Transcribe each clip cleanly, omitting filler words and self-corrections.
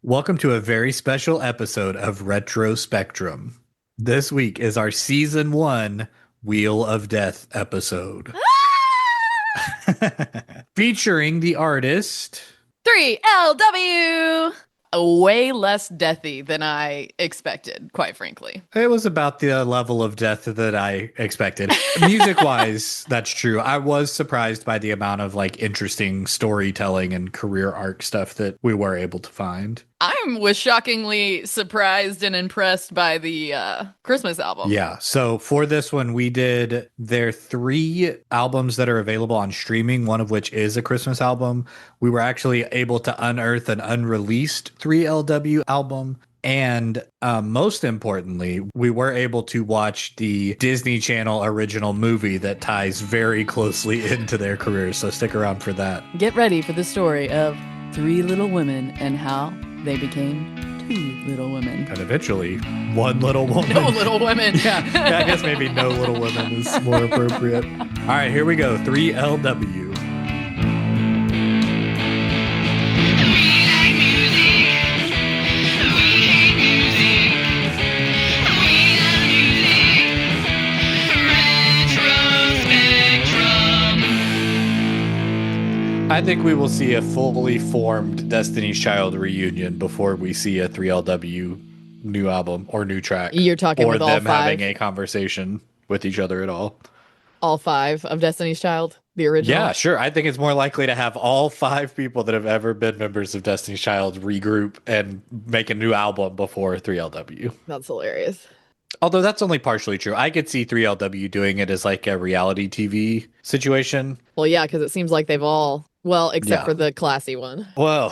Welcome to a very special episode of Retro Spectrum. This week is our season 1 Wheel of Death episode. Featuring the artist 3LW. Way less deathy than I expected, quite frankly. It was about the level of death that I expected. Music-wise, that's true. I was surprised by the amount of interesting storytelling and career arc stuff that we were able to find. I was shockingly surprised and impressed by the Christmas album. Yeah. So for this one, we did their 3 albums that are available on streaming, one of which is a Christmas album. We were actually able to unearth an unreleased 3LW album. And most importantly, we were able to watch the Disney Channel original movie that ties very closely into their careers. So stick around for that. Get ready for the story of 3 little women and how they became 2 little women. And eventually, 1 little woman. No little women. yeah, I guess maybe no little woman is more appropriate. All right, here we go. 3LW. I think we will see a fully formed Destiny's Child reunion before we see a 3LW new album or new track. You're talking with all 5? Or them having a conversation with each other at all. All 5 of Destiny's Child, the original? Yeah, sure. I think it's more likely to have all 5 people that have ever been members of Destiny's Child regroup and make a new album before 3LW. That's hilarious. Although that's only partially true. I could see 3LW doing it as like a reality TV situation. Well, yeah, because it seems like they've all... Well, except for the classy one. Well,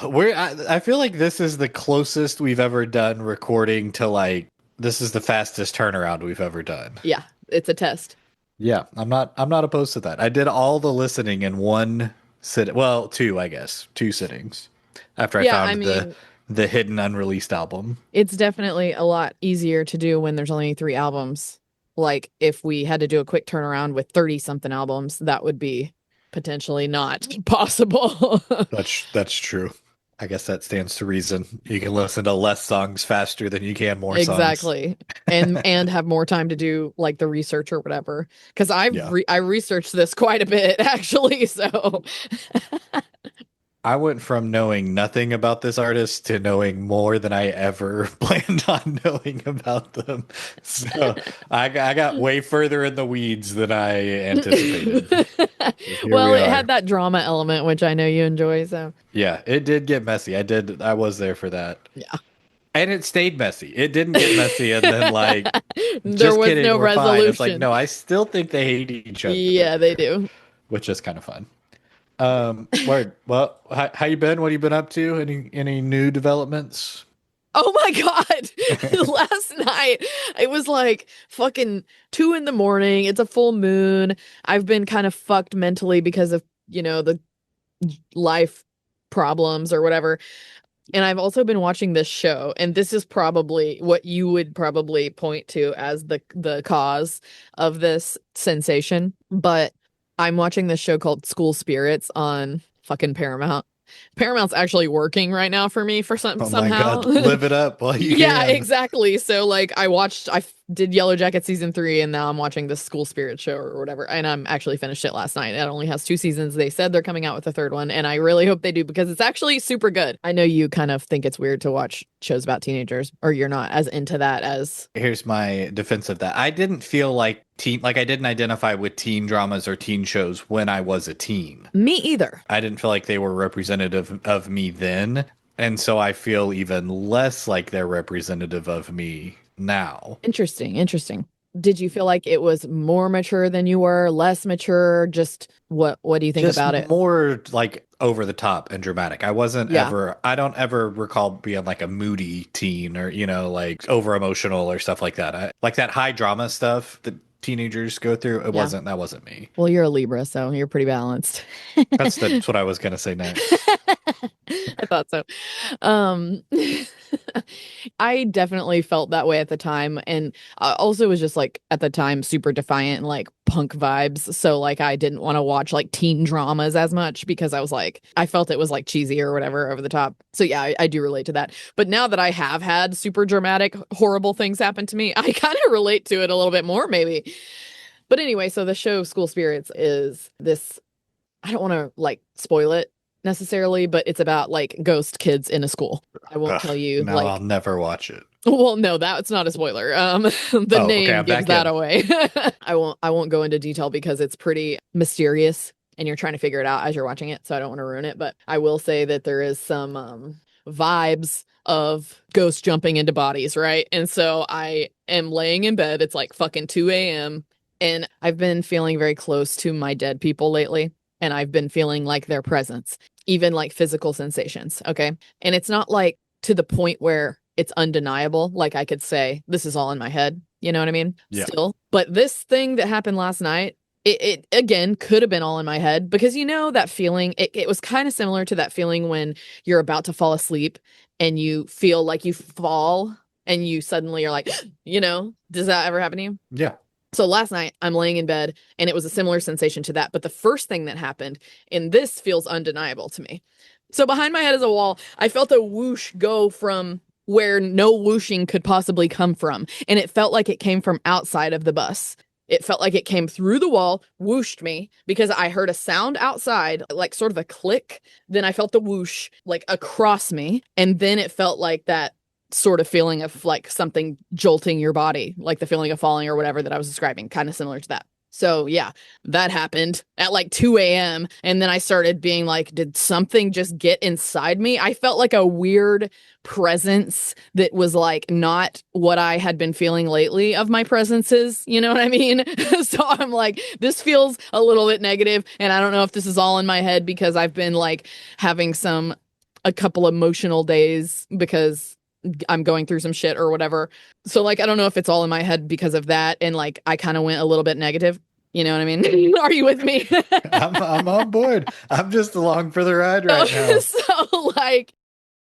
I feel like this is the closest we've ever done recording to this is the fastest turnaround we've ever done. Yeah, it's a test. Yeah, I'm not opposed to that. I did all the listening in one sit. Well, 2, I guess. 2 sittings after I found the hidden unreleased album. It's definitely a lot easier to do when there's only 3 albums. Like if we had to do a quick turnaround with 30 something albums, that would be potentially not possible. That's true. I guess that stands to reason. You can listen to less songs faster than you can more songs. Exactly. and have more time to do like the research or whatever. Because I researched this quite a bit actually. So I went from knowing nothing about this artist to knowing more than I ever planned on knowing about them. So I got way further in the weeds than I anticipated. Well, it had that drama element, which I know you enjoy. So yeah, it did get messy. I was there for that. Yeah. And it stayed messy. It didn't get messy and then there was no resolution. It's like, no, I still think they hate each other. Yeah, they do. Which is kind of fun. Word. Well, how you been? What have you been up to? Any new developments? Oh my God. Last night, it was like fucking 2 a.m. It's a full moon. I've been kind of fucked mentally because of, the life problems or whatever. And I've also been watching this show, and this is probably what you would probably point to as the cause of this sensation. But I'm watching this show called School Spirits on fucking Paramount. Paramount's actually working right now for me somehow. My God, live it up while you Yeah, can. exactly. So I did Yellow Jacket season 3, and now I'm watching this School Spirit show or whatever. And I'm actually finished it last night. It only has 2 seasons. They said they're coming out with a 3rd one, and I really hope they do because it's actually super good. I know you kind of think it's weird to watch shows about teenagers, or you're not as into that as... Here's my defense of that. I didn't feel like I didn't identify with teen dramas or teen shows when I was a teen. Me either. I didn't feel like they were representative of me then. And so I feel even less like they're representative of me now. Interesting. Did you feel like it was more mature than you were, less mature? Just what do you think about it? More like over the top and dramatic. I don't ever recall being like a moody teen or, over emotional or stuff like that. Like that high drama stuff that teenagers go through. That wasn't me. Well, you're a Libra, so you're pretty balanced. That's what I was going to say next. I thought so. Um, I definitely felt that way at the time, and I also was just like at the time super defiant and like punk vibes. So like I didn't want to watch like teen dramas as much because I was like I felt it was like cheesy or whatever over the top. So yeah, I do relate to that. But now that I have had super dramatic, horrible things happen to me, I kind of relate to it a little bit more, maybe. But anyway, so the show School Spirits is this. I don't want to like spoil it necessarily, but it's about like ghost kids in a school. I won't Ugh, tell you no, I'll like, never watch it. well, no, that's not a spoiler. The Oh, okay, name I'm gives back that in. away. I won't go into detail because it's pretty mysterious and you're trying to figure it out as you're watching it, so I don't want to ruin it, but I will say that there is some vibes of ghosts jumping into bodies, right? And so I am laying in bed. It's like fucking 2 a.m. and I've been feeling very close to my dead people lately, and I've been feeling like their presence, even like physical sensations, okay? And it's not like to the point where it's undeniable. Like I could say, this is all in my head. You know what I mean? Yeah. Still. But this thing that happened last night, it again could have been all in my head because you know that feeling, it was kind of similar to that feeling when you're about to fall asleep and you feel like you fall and you suddenly are like, does that ever happen to you? Yeah. So last night I'm laying in bed and it was a similar sensation to that. But the first thing that happened, and this feels undeniable to me. So behind my head is a wall. I felt a whoosh go from where no whooshing could possibly come from. And it felt like it came from outside of the bus. It felt like it came through the wall, whooshed me because I heard a sound outside, like sort of a click. Then I felt the whoosh like across me. And then it felt like that sort of feeling of like something jolting your body, like the feeling of falling or whatever that I was describing, kind of similar to that. So yeah, that happened at like 2 a.m. And then I started being like, did something just get inside me? I felt like a weird presence that was like not what I had been feeling lately of my presences. You know what I mean? So I'm like, this feels a little bit negative, and I don't know if this is all in my head because I've been like having a couple emotional days because I'm going through some shit or whatever. So like I don't know if it's all in my head because of that and like I kind of went a little bit negative. You know what I mean? Are you with me? I'm on board. I'm just along for the ride right now. So like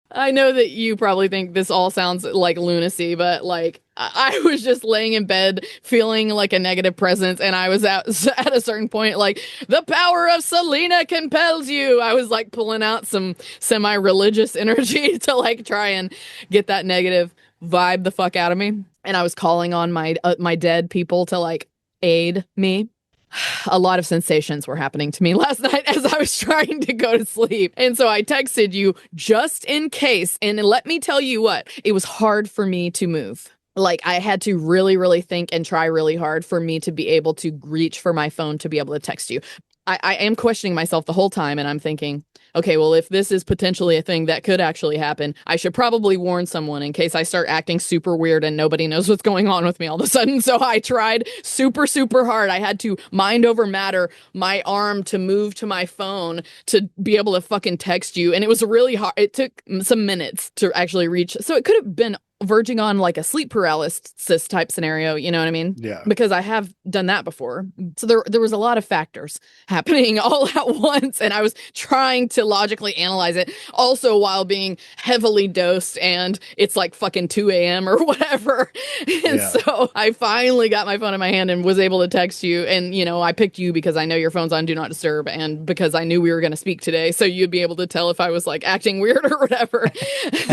I know that you probably think this all sounds like lunacy, but like I was just laying in bed feeling like a negative presence, and I was at a certain point like the power of Selena compels you. I was like pulling out some semi-religious energy to like try and get that negative vibe the fuck out of me, and I was calling on my dead people to like aid me. A lot of sensations were happening to me last night as I was trying to go to sleep. And so I texted you just in case. And let me tell you what, it was hard for me to move. Like I had to really, really think and try really hard for me to be able to reach for my phone to be able to text you. I am questioning myself the whole time and I'm thinking, okay, well, if this is potentially a thing that could actually happen, I should probably warn someone in case I start acting super weird and nobody knows what's going on with me all of a sudden. So I tried super, super hard. I had to mind over matter my arm to move to my phone to be able to fucking text you. And it was really hard. It took some minutes to actually reach. So it could have been verging on like a sleep paralysis type scenario, you know what I mean? Yeah. Because I have done that before. So there was a lot of factors happening all at once, and I was trying to logically analyze it also while being heavily dosed, and it's like fucking 2 a.m. or whatever. And Yeah. so I finally got my phone in my hand and was able to text you. And I picked you because I know your phone's on Do Not Disturb, and because I knew we were going to speak today, so you'd be able to tell if I was like acting weird or whatever.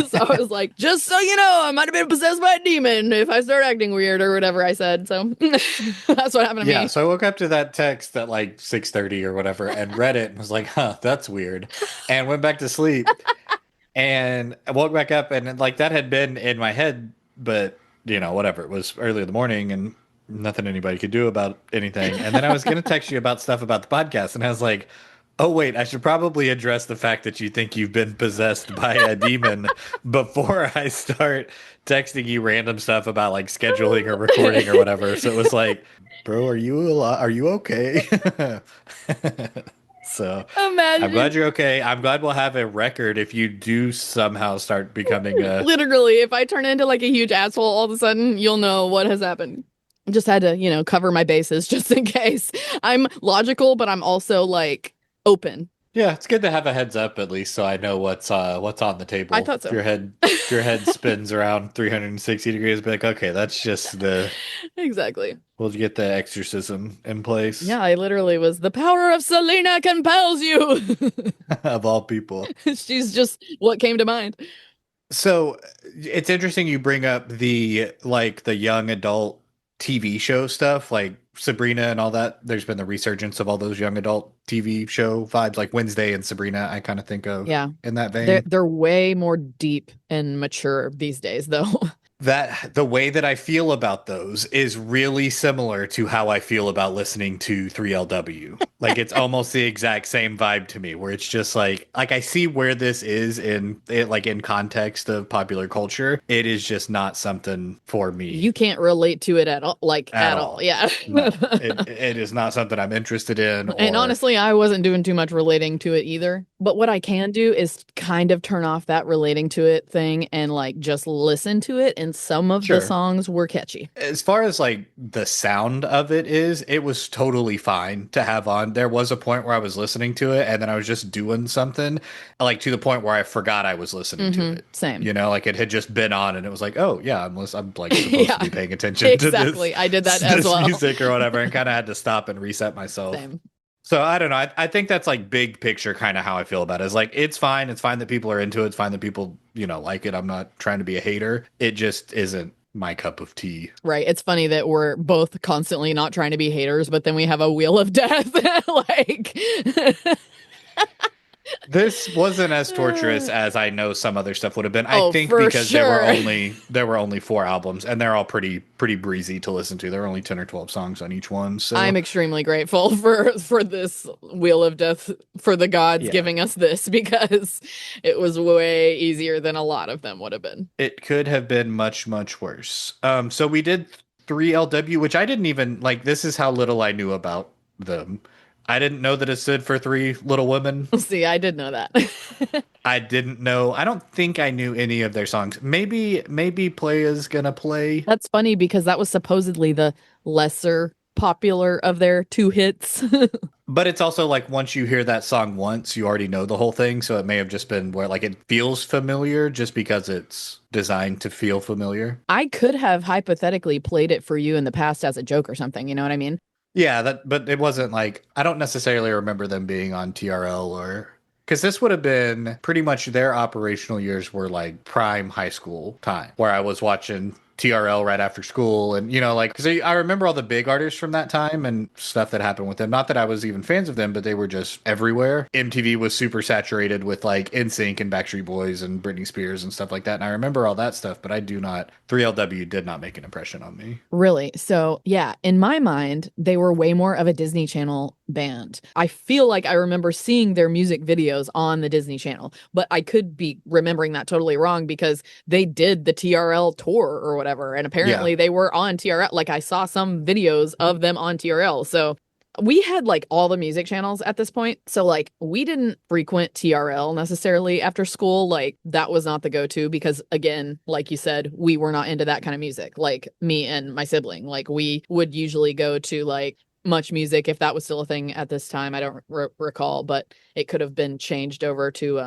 So I was like, just so you know, I might have been possessed by a demon if I start acting weird or whatever I said. So that's what happened to Yeah, me. so I woke up to that text at like 6:30 or whatever and read it and was like, huh, that's weird. And went back to sleep and I woke back up and like that had been in my head, but whatever. It was early in the morning and nothing anybody could do about anything. And then I was gonna text you about stuff about the podcast and I was like, oh wait, I should probably address the fact that you think you've been possessed by a demon before I start texting you random stuff about like scheduling or recording or whatever. So it was like, bro, are you okay? So I'm glad Imagine. you're okay. I'm glad we'll have a record if you do somehow start becoming a Literally, if I turn into like a huge asshole all of a sudden, you'll know what has happened. Just had to, cover my bases just in case. I'm logical, but I'm also like open. Yeah, it's good to have a heads up at least so I know what's on the I table. thought so. If your head spins around 360 degrees, be like, okay, that's just the Exactly. we'll get the exorcism in place Yeah, I literally was the power of Selena compels you. of all people. She's just what came to mind. So it's interesting you bring up the young adult TV show stuff, like Sabrina and all that. There's been the resurgence of all those young adult TV show vibes, like Wednesday and Sabrina, I kind of think of Yeah. in that They're vein. they're way more deep and mature these days though. That the way that I feel about those is really similar to how I feel about listening to 3LW. Like it's almost the exact same vibe to me, where it's just like I see where this is in it, like in context of popular culture. It is just not something for me You can't relate to it at all, like at at all. all. Yeah. No, it is not something I'm interested in And or honestly, I wasn't doing too much relating to it either. But what I can do is kind of turn off that relating to it thing and like just listen to it. And some of the sure. songs were catchy. As far as like the sound of it is, it was totally fine to have on. There was a point where I was listening to it and then I was just doing something, like to the point where I forgot I was listening to it. Same. You know, like it had just been on and it was like, oh yeah, I'm like supposed to Yeah, be paying attention to exactly. I did that as this well. music or whatever, and kind of had to stop and reset myself. Same. So I don't know. I think that's like big picture kind of how I feel about it. Is like it's fine. It's fine that people are into it. It's fine that people, like it. I'm not trying to be a hater. It just isn't my cup of tea. Right. It's funny that we're both constantly not trying to be haters, but then we have a wheel of death. Like, This wasn't as torturous as I know some other stuff would have been. I oh, think for because there were sure. only 4 albums and they're all pretty breezy to listen to. There are only 10 or 12 songs on each one. I'm So, extremely grateful for this wheel of death for the gods yeah. giving us this because it was way easier than a lot of them would have been. It could have been much much worse. So we did 3LW, which I didn't even like. This is how little I knew about them. I didn't know that it stood for Three Little Women. See, I did know that. I didn't know. I don't think I knew any of their songs. Maybe Playas Gonna Play. That's funny because that was supposedly the lesser popular of their two hits. But it's also like once you hear that song once, you already know the whole thing. So it may have just been where like it feels familiar just because it's designed to feel familiar. I could have hypothetically played it for you in the past as a joke or something, you know what I mean? Yeah, but it wasn't like I don't necessarily remember them being on TRL or because this would have been pretty much their operational years were like prime high school time where I was watching TRL right after school and like because I remember all the big artists from that time and stuff that happened with them. Not that I was even fans of them, but they were just everywhere. MTV was super saturated with like NSYNC and Backstreet Boys and Britney Spears and stuff like that. And I remember all that stuff, but I do not. 3LW did not make an impression on me. Really? So, yeah, in my mind, they were way more of a Disney Channel band. I feel like I remember seeing their music videos on the Disney Channel, but I could be remembering that totally wrong because they did the TRL tour or whatever. And Yeah. apparently they were on TRL. Like I saw some videos of them on TRL. So we had like all the music channels at this point. So like we didn't frequent TRL necessarily after school. Like that was not the go-to because again, like you said, we were not into that kind of music. Like me and my sibling, like we would usually go to like Much Music if that was still a thing at this time. I don't recall, but it could have been changed over to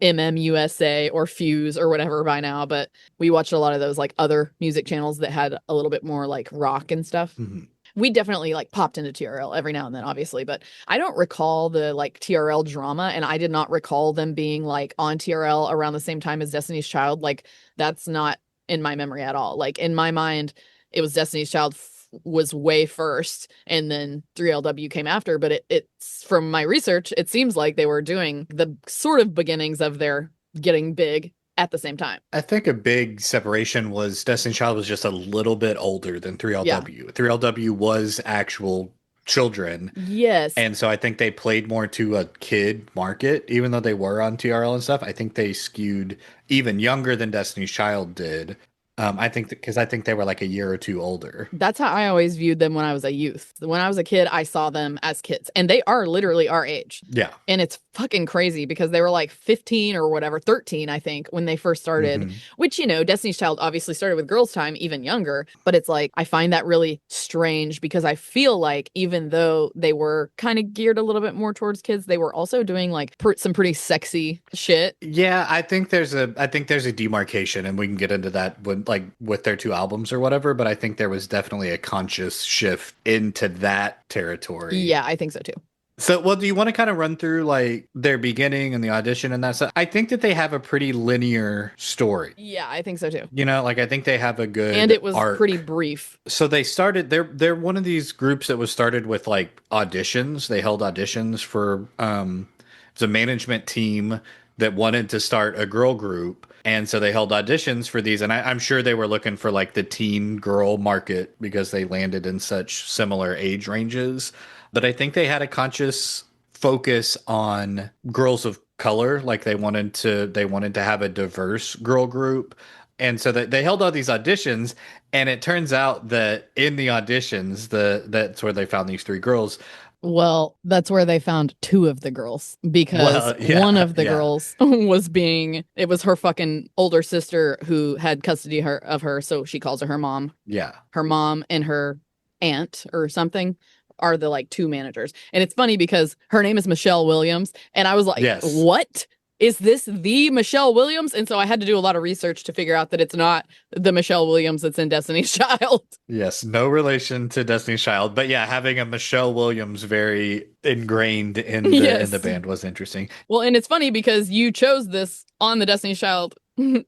MMUSA or Fuse or whatever by now. But we watched a lot of those like other music channels that had a little bit more like rock and stuff. Mhm. We definitely like popped into TRL every now and then, obviously, but I don't recall the like TRL drama, and I did not recall them being like on TRL around the same time as Destiny's Child. Like that's not in my memory at all. Like in my mind, it was Destiny's Child was way first, and then 3LW came after. But it's from my research, it seems like they were doing the sort of beginnings of their getting big at the same time. I think a big separation was Destiny Child was just a little bit older than Yeah. 3LW. 3LW was actual children. Yes. And so I think they played more to a kid market, even though they were on TRL and stuff. I think they skewed even younger than Destiny's Child did. I think because I think they were like a year or two older. That's how I always viewed them when I was a youth. When I was a kid, I saw them as kids, and they are literally our age. Yeah. And it's fucking crazy because they were like 15 or whatever, 13, I think, when they first started, Hmm. which, Destiny's Child obviously started with Girls' Time, even younger. But it's like, I find that really strange because I feel like even though they were kind of geared a little bit more towards kids, they were also doing like some pretty sexy shit. Yeah, I think there's a demarcation, and we can get into that when like with their two albums or whatever. But I think there was definitely a conscious shift into that territory. Yeah, I think so too. So, well, do you want to kind of run through like their beginning and the audition and that stuff? I think that they have a pretty linear story. Yeah, I think so too. Like I think they have a And good it was pretty arc. brief. So they started they're one of these groups that was started with like auditions. They held auditions for it's a management team that wanted to start a girl group. And so they held auditions for these, and I'm sure they were looking for like the teen girl market because they landed in such similar age ranges. But I think they had a conscious focus on girls of color, like they wanted to have a diverse girl group. And so that they held all these auditions, and it turns out that in the auditions, that's where they found these three girls. Well, that's where they found two of the girls because Well, one yeah, of the yeah, girls it was her fucking older sister who had custody of her, so she calls her her mom. yeah. Her mom and her aunt or something are the like two managers. And it's funny because her name is Michelle Williams, and I was like, Yes. "What? Is this the Michelle Williams?" And so I had to do a lot of research to figure out that it's not the Michelle Williams that's in Destiny's Child. Yes, no relation to Destiny's Child, but yeah, having a Michelle Williams very ingrained in the Yes. band was interesting. Well, and it's funny because you chose this on the Destiny's Child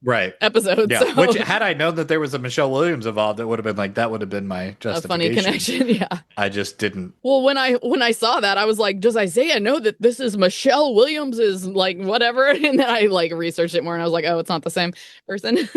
Right. episode, Yeah. Which so had I known that there was a Michelle Williams involved, it would have been like that would have been my a funny justification. connection. Yeah. I just didn't. Well, when I saw that, I was like, does Isaiah know that this is Michelle Williams's like whatever? And then I like researched it more, and I was like, oh, it's not the same person.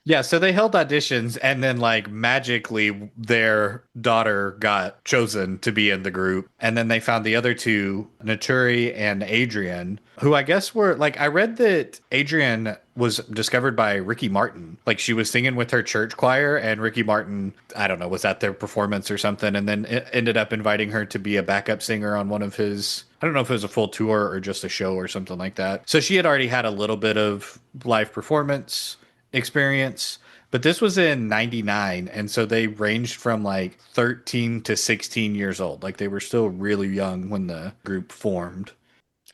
Yeah, so they held auditions, and then like magically their daughter got chosen to be in the group. And then they found the other two, Naturi and Adrian, who I guess were like, I read that Adrian was discovered by Ricky Martin. Like she was singing with her church choir, and Ricky Martin, I don't know, was at their performance or something, and then it ended up inviting her to be a backup singer on one of his, I don't know if it was a full tour or just a show or something like that. So she had already had a little bit of live performance experience, but this was in 99, and so they ranged from like 13 to 16 years old. Like they were still really young when the group formed.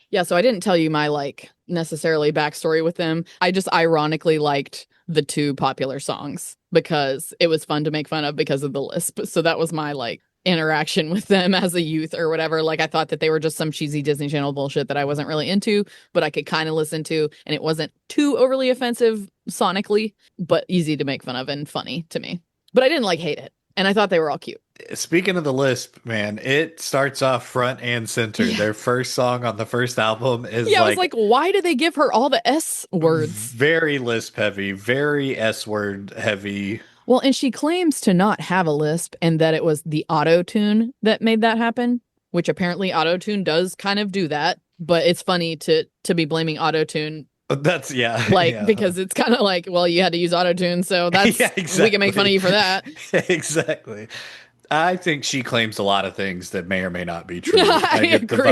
Yeah, so I didn't tell you my like necessarily backstory with them. I just ironically liked the two popular songs because it was fun to make fun of because of the lisp. So that was my like interaction with them as a youth or whatever. Like I thought that they were just some cheesy Disney Channel bullshit that I wasn't really into, but I could kind of listen to, and it wasn't too overly offensive sonically, but easy to make fun of and funny to me. But I didn't like hate it. And I thought they were all cute. Speaking of the lisp, man, it starts off front and center. Yeah. Their first song on the first album is Yeah, I was like like, why did they give her all the S words? very lisp heavy, very S word heavy. Well, and she claims to not have a lisp and that it was the auto tune that made that happen, which apparently auto tune does kind of do that. But it's funny to be blaming auto tune That's yeah, like yeah. because it's kind of like, well, you had to use auto tune, so that's Yeah, we can make fun of exactly. you for that. Exactly. I think she claims a lot of things that may or may not be true. I agree.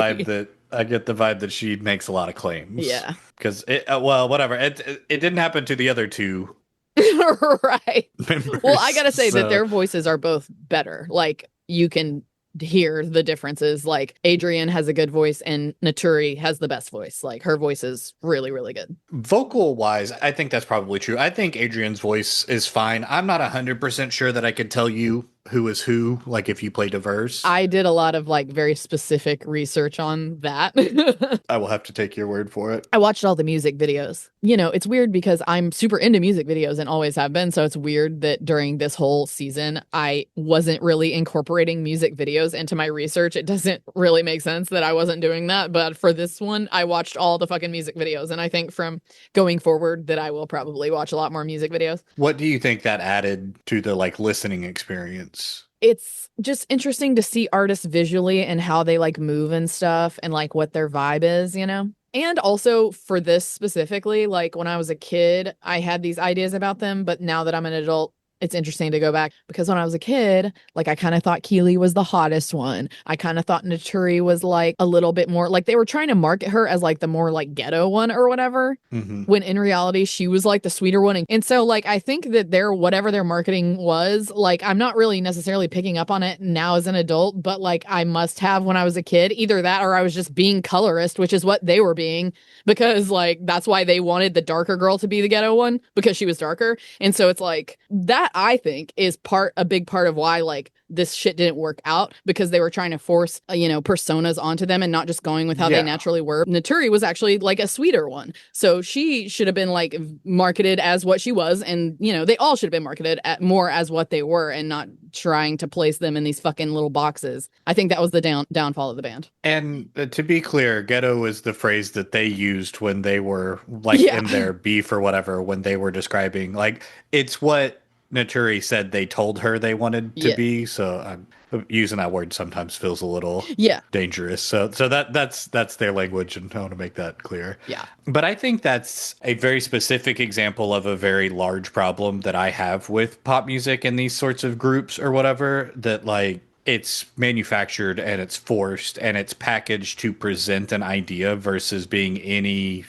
I get the vibe that she makes a lot of claims. Yeah. Because well, whatever. It didn't happen to the other two Right. Well, I members. gotta say that So their voices are both better. Like you can hear the differences. Like Adrienne has a good voice and Naturi has the best voice. Like her voice is really, really good. vocal wise, I think that's probably true. I think Adrian's voice is fine. I'm not 100% sure that I could tell you who is who, like if you play diverse. I did a lot of like very specific research on that. I will have to take your word for it. I watched all the music videos. It's weird because I'm super into music videos and always have been. So it's weird that during this whole season, I wasn't really incorporating music videos into my research. It doesn't really make sense that I wasn't doing that. But for this one, I watched all the fucking music videos. And I think from going forward that I will probably watch a lot more music videos. What do you think that added to the like listening experience? It's just interesting to see artists visually and how they like move and stuff and like what their vibe is, you know? And also for this specifically, like when I was a kid, I had these ideas about them, but now that I'm an adult, it's interesting to go back because when I was a kid, like I kind of thought Keely was the hottest one. I kind of thought Naturi was like a little bit more like they were trying to market her as like the more like ghetto one or whatever. Hmm. When in reality, she was like the sweeter one. And so, like, I think that their whatever their marketing was, like, I'm not really necessarily picking up on it now as an adult, but like, I must have when I was a kid. Either that or I was just being colorist, which is what they were being, because, like, that's why they wanted the darker girl to be the ghetto one because she was darker. And so it's like, that I think is a big part of why, like, this shit didn't work out because they were trying to force, personas onto them and not just going with how they Yeah. naturally were. Naturi was actually like a sweeter one. So she should have been like marketed as what she was. And, they all should have been marketed more as what they were and not trying to place them in these fucking little boxes. I think that was the downfall of the band. And to be clear, ghetto is the phrase that they used when they were like Yeah. in their beef or whatever, when they were describing, like, it's what Naturi said they told her they wanted to Yeah. be. So I'm using that word sometimes feels a little Yeah. dangerous. So that's their language, and I want to make that clear. Yeah. But I think that's a very specific example of a very large problem that I have with pop music and these sorts of groups or whatever, that like it's manufactured and it's forced and it's packaged to present an idea versus being any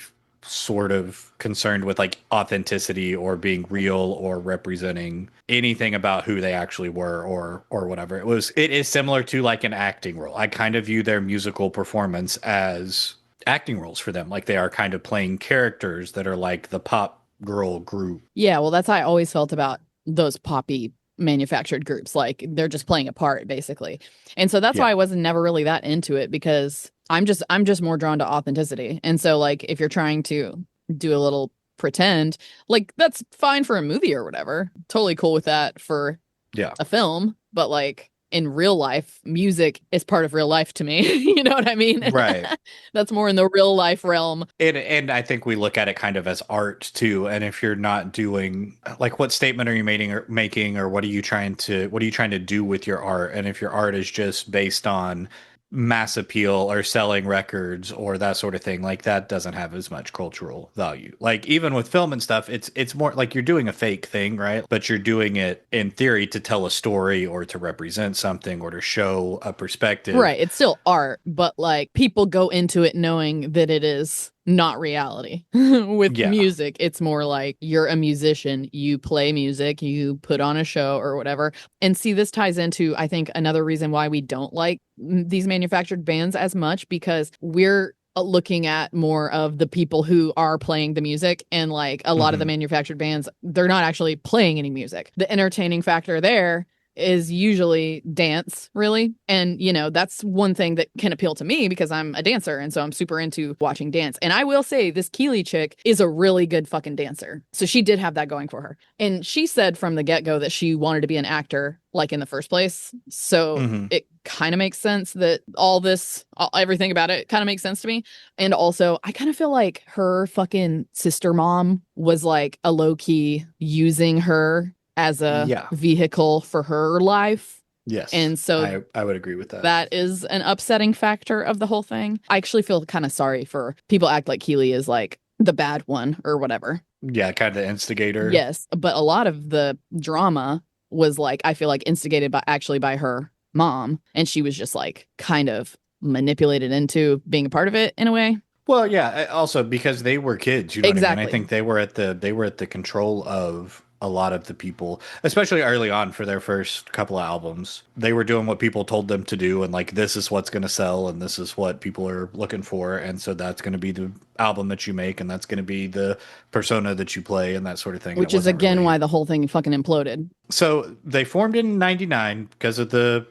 sort of concerned with like authenticity or being real or representing anything about who they actually were or whatever. It is similar to like an acting role. I kind of view their musical performance as acting roles for them. Like they are kind of playing characters that are like the pop girl group. Yeah. Well, that's how I always felt about those poppy manufactured groups. Like they're just playing a part basically. And so that's why Yeah. I wasn't never really that into it because I'm just more drawn to authenticity. And so like if you're trying to do a little pretend, like that's fine for a movie or whatever. Totally cool with that for Yeah. a film, but like in real life, music is part of real life to me. You know what I mean? Right. That's more in the real life realm. And I think we look at it kind of as art too. And if you're not doing like what statement are you making or what are you trying to do with your art? And if your art is just based on mass appeal or selling records or that sort of thing, like that doesn't have as much cultural value. Like even with film and stuff, it's more like you're doing a fake thing, right? But you're doing it in theory to tell a story or to represent something or to show a perspective. Right. It's still art, but like people go into it knowing that it is not reality. With Yeah. music, it's more like you're a musician, you play music, you put on a show or whatever. And see, this ties into, I think, another reason why we don't like these manufactured bands as much because we're looking at more of the people who are playing the music and like a lot of the Hmm. manufactured bands, they're not actually playing any music. The entertaining factor there is usually dance, really. And, that's one thing that can appeal to me because I'm a dancer. And so I'm super into watching dance. And I will say this Keely chick is a really good fucking dancer. So she did have that going for her. And she said from the get go that she wanted to be an actor, like in the first place. So Hmm. it kind of makes sense that everything about it kind of makes sense to me. And also, I kind of feel like her fucking sister mom was like a low key using her as a Yeah. vehicle for her life. Yes. And so I would agree with that. that is an upsetting factor of the whole thing. I actually feel kind of sorry for people act like Keely is like the bad one or whatever. Yeah, kind of the instigator. Yes, but a lot of the drama was like I feel like instigated by her mom and she was just like kind of manipulated into being a part of it in a way. Well, yeah, also because they were kids, you know what I mean? I Exactly. think they were at the control of a lot of the people, especially early on for their first couple of albums. They were doing what people told them to do and like this is what's going to sell and this is what people are looking for and so that's going to be the album that you make and that's going to be the persona that you play and that sort of thing. And it Which is wasn't again really. why the whole thing fucking imploded. So they formed in '99 because of the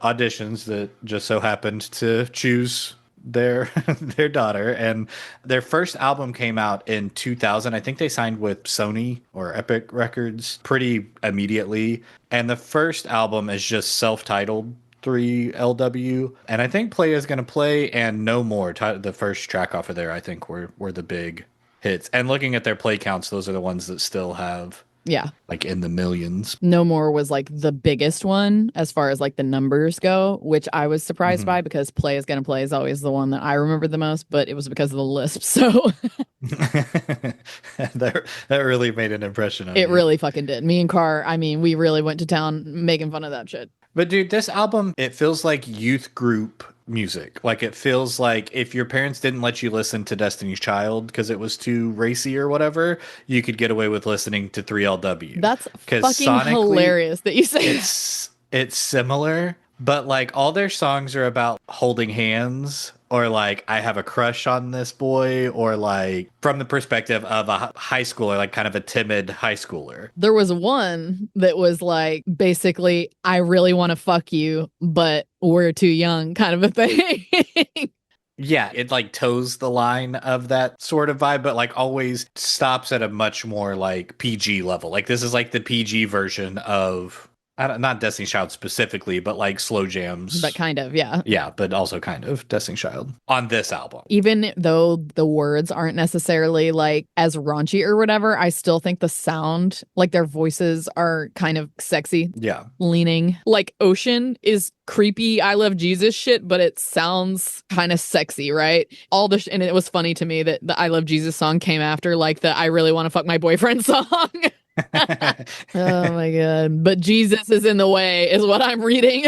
auditions that just so happened to choose their their daughter, and their first album came out in 2000. I think they signed with Sony or Epic Records pretty immediately, and the first album is just self-titled 3LW, and I think Play is going to play and No More, the first track off of there, I think were the big hits. And looking at their play counts, those are the ones that still have Yeah. like in the millions. No More was like the biggest one as far as like the numbers go, which I was surprised Mhm. by because Play is Gonna Play is always the one that I remember the most, but it was because of the lisp. So That really made an impression on it you. really fucking did. Me and Carr, I mean, we really went to town making fun of that shit. But dude, this album, it feels like youth group music. Like it feels like if your parents didn't let you listen to Destiny's Child because it was too racy or whatever, you could get away with listening to 3LW. That's Because fucking sonically, hilarious that you say that. it's similar, but like all their songs are about holding hands or like I have a crush on this boy or like from the perspective of a high schooler, like kind of a timid high schooler. There was one that was like basically, I really want to fuck you, but we're too young, kind of a thing. Yeah, it like toes the line of that sort of vibe, but like always stops at a much more like PG level. Like this is like the PG version of not Destiny's Child specifically, but like Slow But Jams. kind of, yeah. Yeah, but also kind of Destiny's Child on this album. Even though the words aren't necessarily like as raunchy or whatever, I still think the sound, like their voices are kind of sexy Yeah. leaning. Like Ocean is creepy I love Jesus shit, but it sounds kind of sexy, right? And it was funny to me that the I love Jesus song came after like the I really want to fuck my boyfriend song. Oh my god. But Jesus is in the way, is what I'm reading.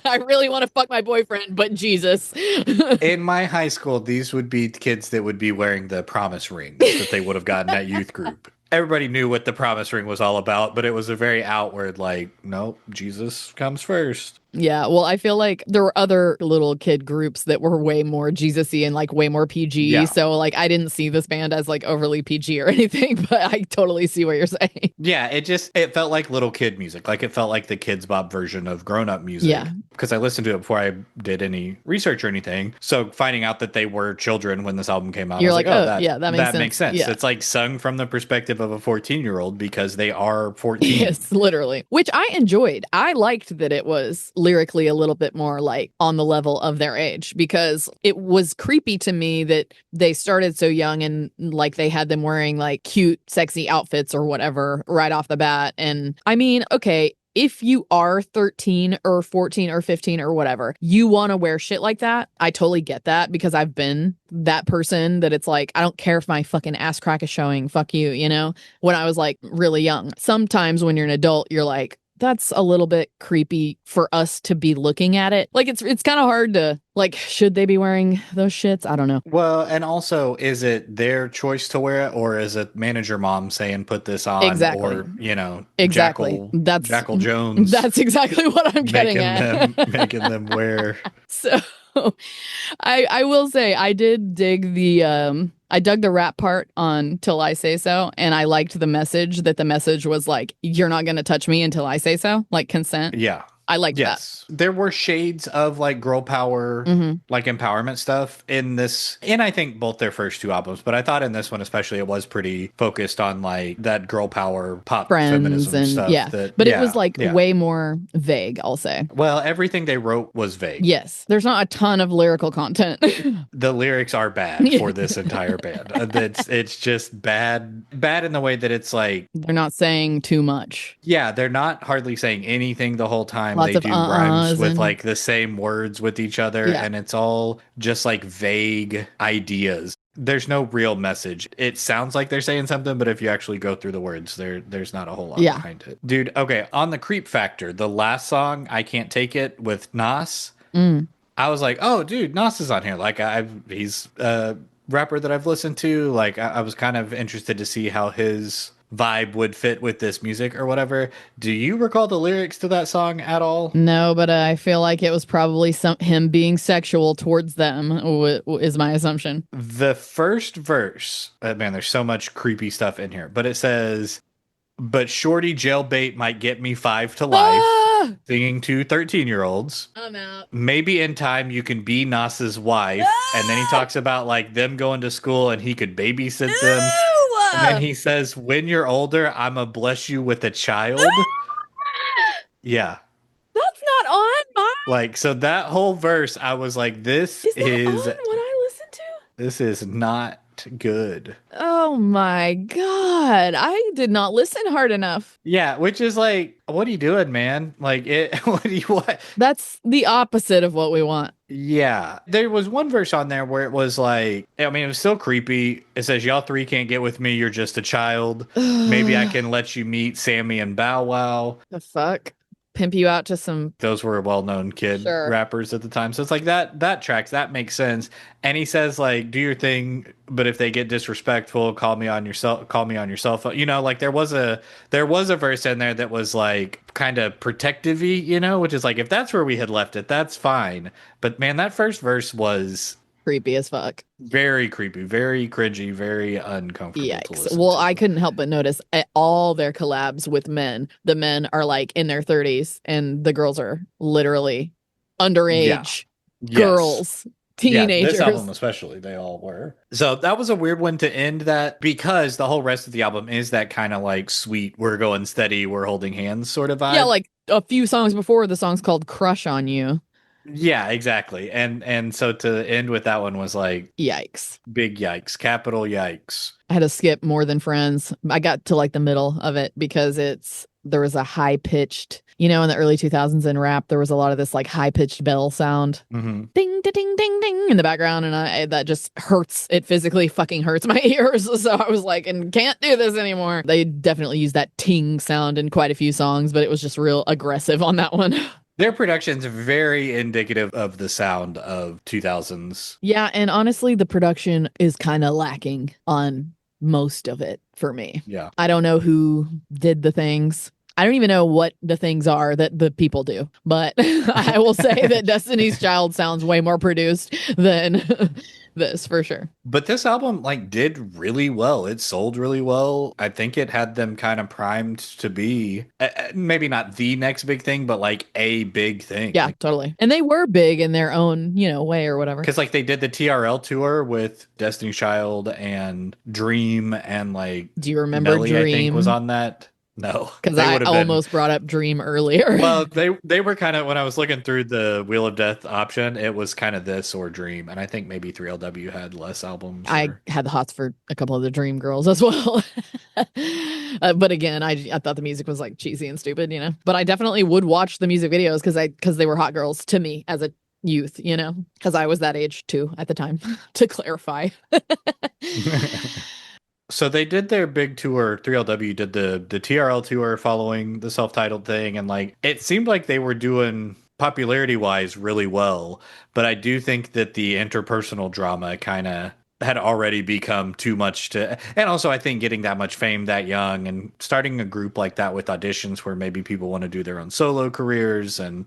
I really want to fuck my boyfriend, but Jesus. In my high school, these would be kids that would be wearing the promise rings that they would have gotten at youth group. Everybody knew what the promise ring was all about, but it was a very outward, like, nope, Jesus comes first. Yeah, well, I feel like there were other little kid groups that were way more Jesus-y and like way more PG. Yeah. So like I didn't see this band as like overly PG or anything, but I totally see what you're saying. Yeah, it felt like little kid music. Like it felt like the Kids Bop version of grown-up music. Yeah. Because I listened to it before I did any research or anything. So finding out that they were children when this album came out, You're I was like, like, oh, oh yeah, that makes sense. makes sense. Yeah. It's like sung from the perspective of a 14-year-old because they are 14. Yes, literally. Which I enjoyed. I liked that it was lyrically a little bit more like on the level of their age because it was creepy to me that they started so young and like they had them wearing like cute, sexy outfits or whatever right off the bat. And I mean, okay, if you are 13 or 14 or 15 or whatever, you want to wear shit like that. I totally get that because I've been that person that it's like, I don't care if my fucking ass crack is showing. Fuck you, you know? When I was like really young. Sometimes when you're an adult, you're like, that's a little bit creepy for us to be looking at it. Like it's kind of hard to like, should they be wearing those shits? I don't know. Well, and also, is it their choice to wear it, or is it manager mom saying put this on, Exactly. or you know, Exactly. Jackal Jones That's exactly what I'm getting at. making them wear? So I will say I did dig the I dug the rap part on Till I Say So, and I liked the message that the message was like, you're not gonna touch me until I say so, like consent. Yeah. I liked Yes. There were shades of like girl power, Mhm. like empowerment stuff in this, and I think both their first two albums, but I thought in this one especially it was pretty focused on like that girl power pop Friends feminism and stuff. yeah. That, But it yeah, was like yeah. way more vague, I'll say. Well, everything they wrote was vague. Yes. There's not a ton of lyrical content. The lyrics are bad for this entire band. It's just bad in the way that it's like, They're not saying too much. yeah, they're not hardly saying anything the whole time. Lots They of do rhymes with and like the same words with each other, Yeah. and it's all just like vague ideas. There's no real message. It sounds like they're saying something, but if you actually go through the words, there's not a whole lot Yeah. behind it. Dude, okay, on the creep factor, the last song, I Can't Take It with Nas, Mm. I was like, oh, dude, Nas is on here. Like, he's a rapper that I've listened to. Like, I was kind of interested to see how his vibe would fit with this music or whatever. Do you recall the lyrics to that song at all? No, but I feel like it was probably him being sexual towards them is my assumption. The first verse, man, there's so much creepy stuff in here, but it says, but shorty jailbait might get me 5 to life. Ah! Singing to 13-year-olds. I'm out. Maybe in time you can be Nas's wife. And then he talks about like them going to school and he could babysit them. And then he says, when you're older, I'ma bless you with a child. Yeah. That's not on my. Like, so that whole verse, I was like, this Is that is on what I listen to? this is not good. Oh my God. I did not listen hard enough. Yeah, which is like, what are you doing, man? Like it what do you what? That's the opposite of what we want. Yeah. There was one verse on there where it was like, I mean, it was still creepy. It says, y'all three can't get with me, you're just a child. Maybe I The can let you meet Sammy and Bow Wow. fuck? Pimp you out to some. Those were well-known kid Sure. rappers at the time. So it's like that tracks, that makes sense. And he says like, do your thing, but if they get disrespectful, call me on your cell phone. You know, like there was a verse in there that was like kind of protective-y, you know, which is like if that's where we had left it, that's fine. But man, that first verse was Creepy as fuck. very creepy, very cringy, very uncomfortable to Yikes. listen Well, I to. couldn't help but notice all their collabs with men. The men are like in their 30s and the girls are literally Yeah. underage Yes. girls, Yeah, this teenagers. album especially, they all were. So that was a weird one to end that because the whole rest of the album is that kind of like sweet, we're going steady, we're holding hands sort of Yeah, vibe. like a few songs before the song's called Crush on You. Yeah, exactly. And so to end with that one was like Yikes. big yikes, capital yikes. I had to skip More Than Friends. I got to like the middle of it because there was a high pitched, in the early 2000s in rap, there was a lot of this like high pitched bell sound. Hmm. Ding, ding, ding, ding, ding in the background. And that just hurts. It physically fucking hurts my ears. So I was like, and can't do this anymore. They definitely used that ting sound in quite a few songs, but it was just real aggressive on that one. Their production's very indicative of the sound of 2000s. Yeah. And honestly, the production is kind of lacking on most of it for me. Yeah. I don't know who did the things. I don't even know what the things are that the people do, but I will say that Destiny's Child sounds way more produced than this for sure. But this album like did really well. It sold really well. I think it had them kind of primed to be maybe not the next big thing, but like a big thing. Yeah, totally. And they were big in their own, way or whatever. Because like they did the TRL tour with Destiny's Child and Dream and like Do you remember Nelly, I think, was Dream? on that. No, Because they I would have been. almost brought up Dream earlier. Well, they were kind of when I was looking through the Wheel of Death option, it was kind of this or Dream, and I think maybe 3LW had less albums. I Or... had the hots for a couple of the Dream Girls as well. But again, I thought the music was like cheesy and stupid, But I definitely would watch the music videos because they were hot girls to me as a youth, because I was that age too at the time, to clarify. So they did their big tour. 3LW did the TRL tour following the self-titled thing, and like it seemed like they were doing popularity wise really well. But I do think that the interpersonal drama kind of had already become too much to, and also I think getting that much fame that young and starting a group like that with auditions where maybe people want to do their own solo careers and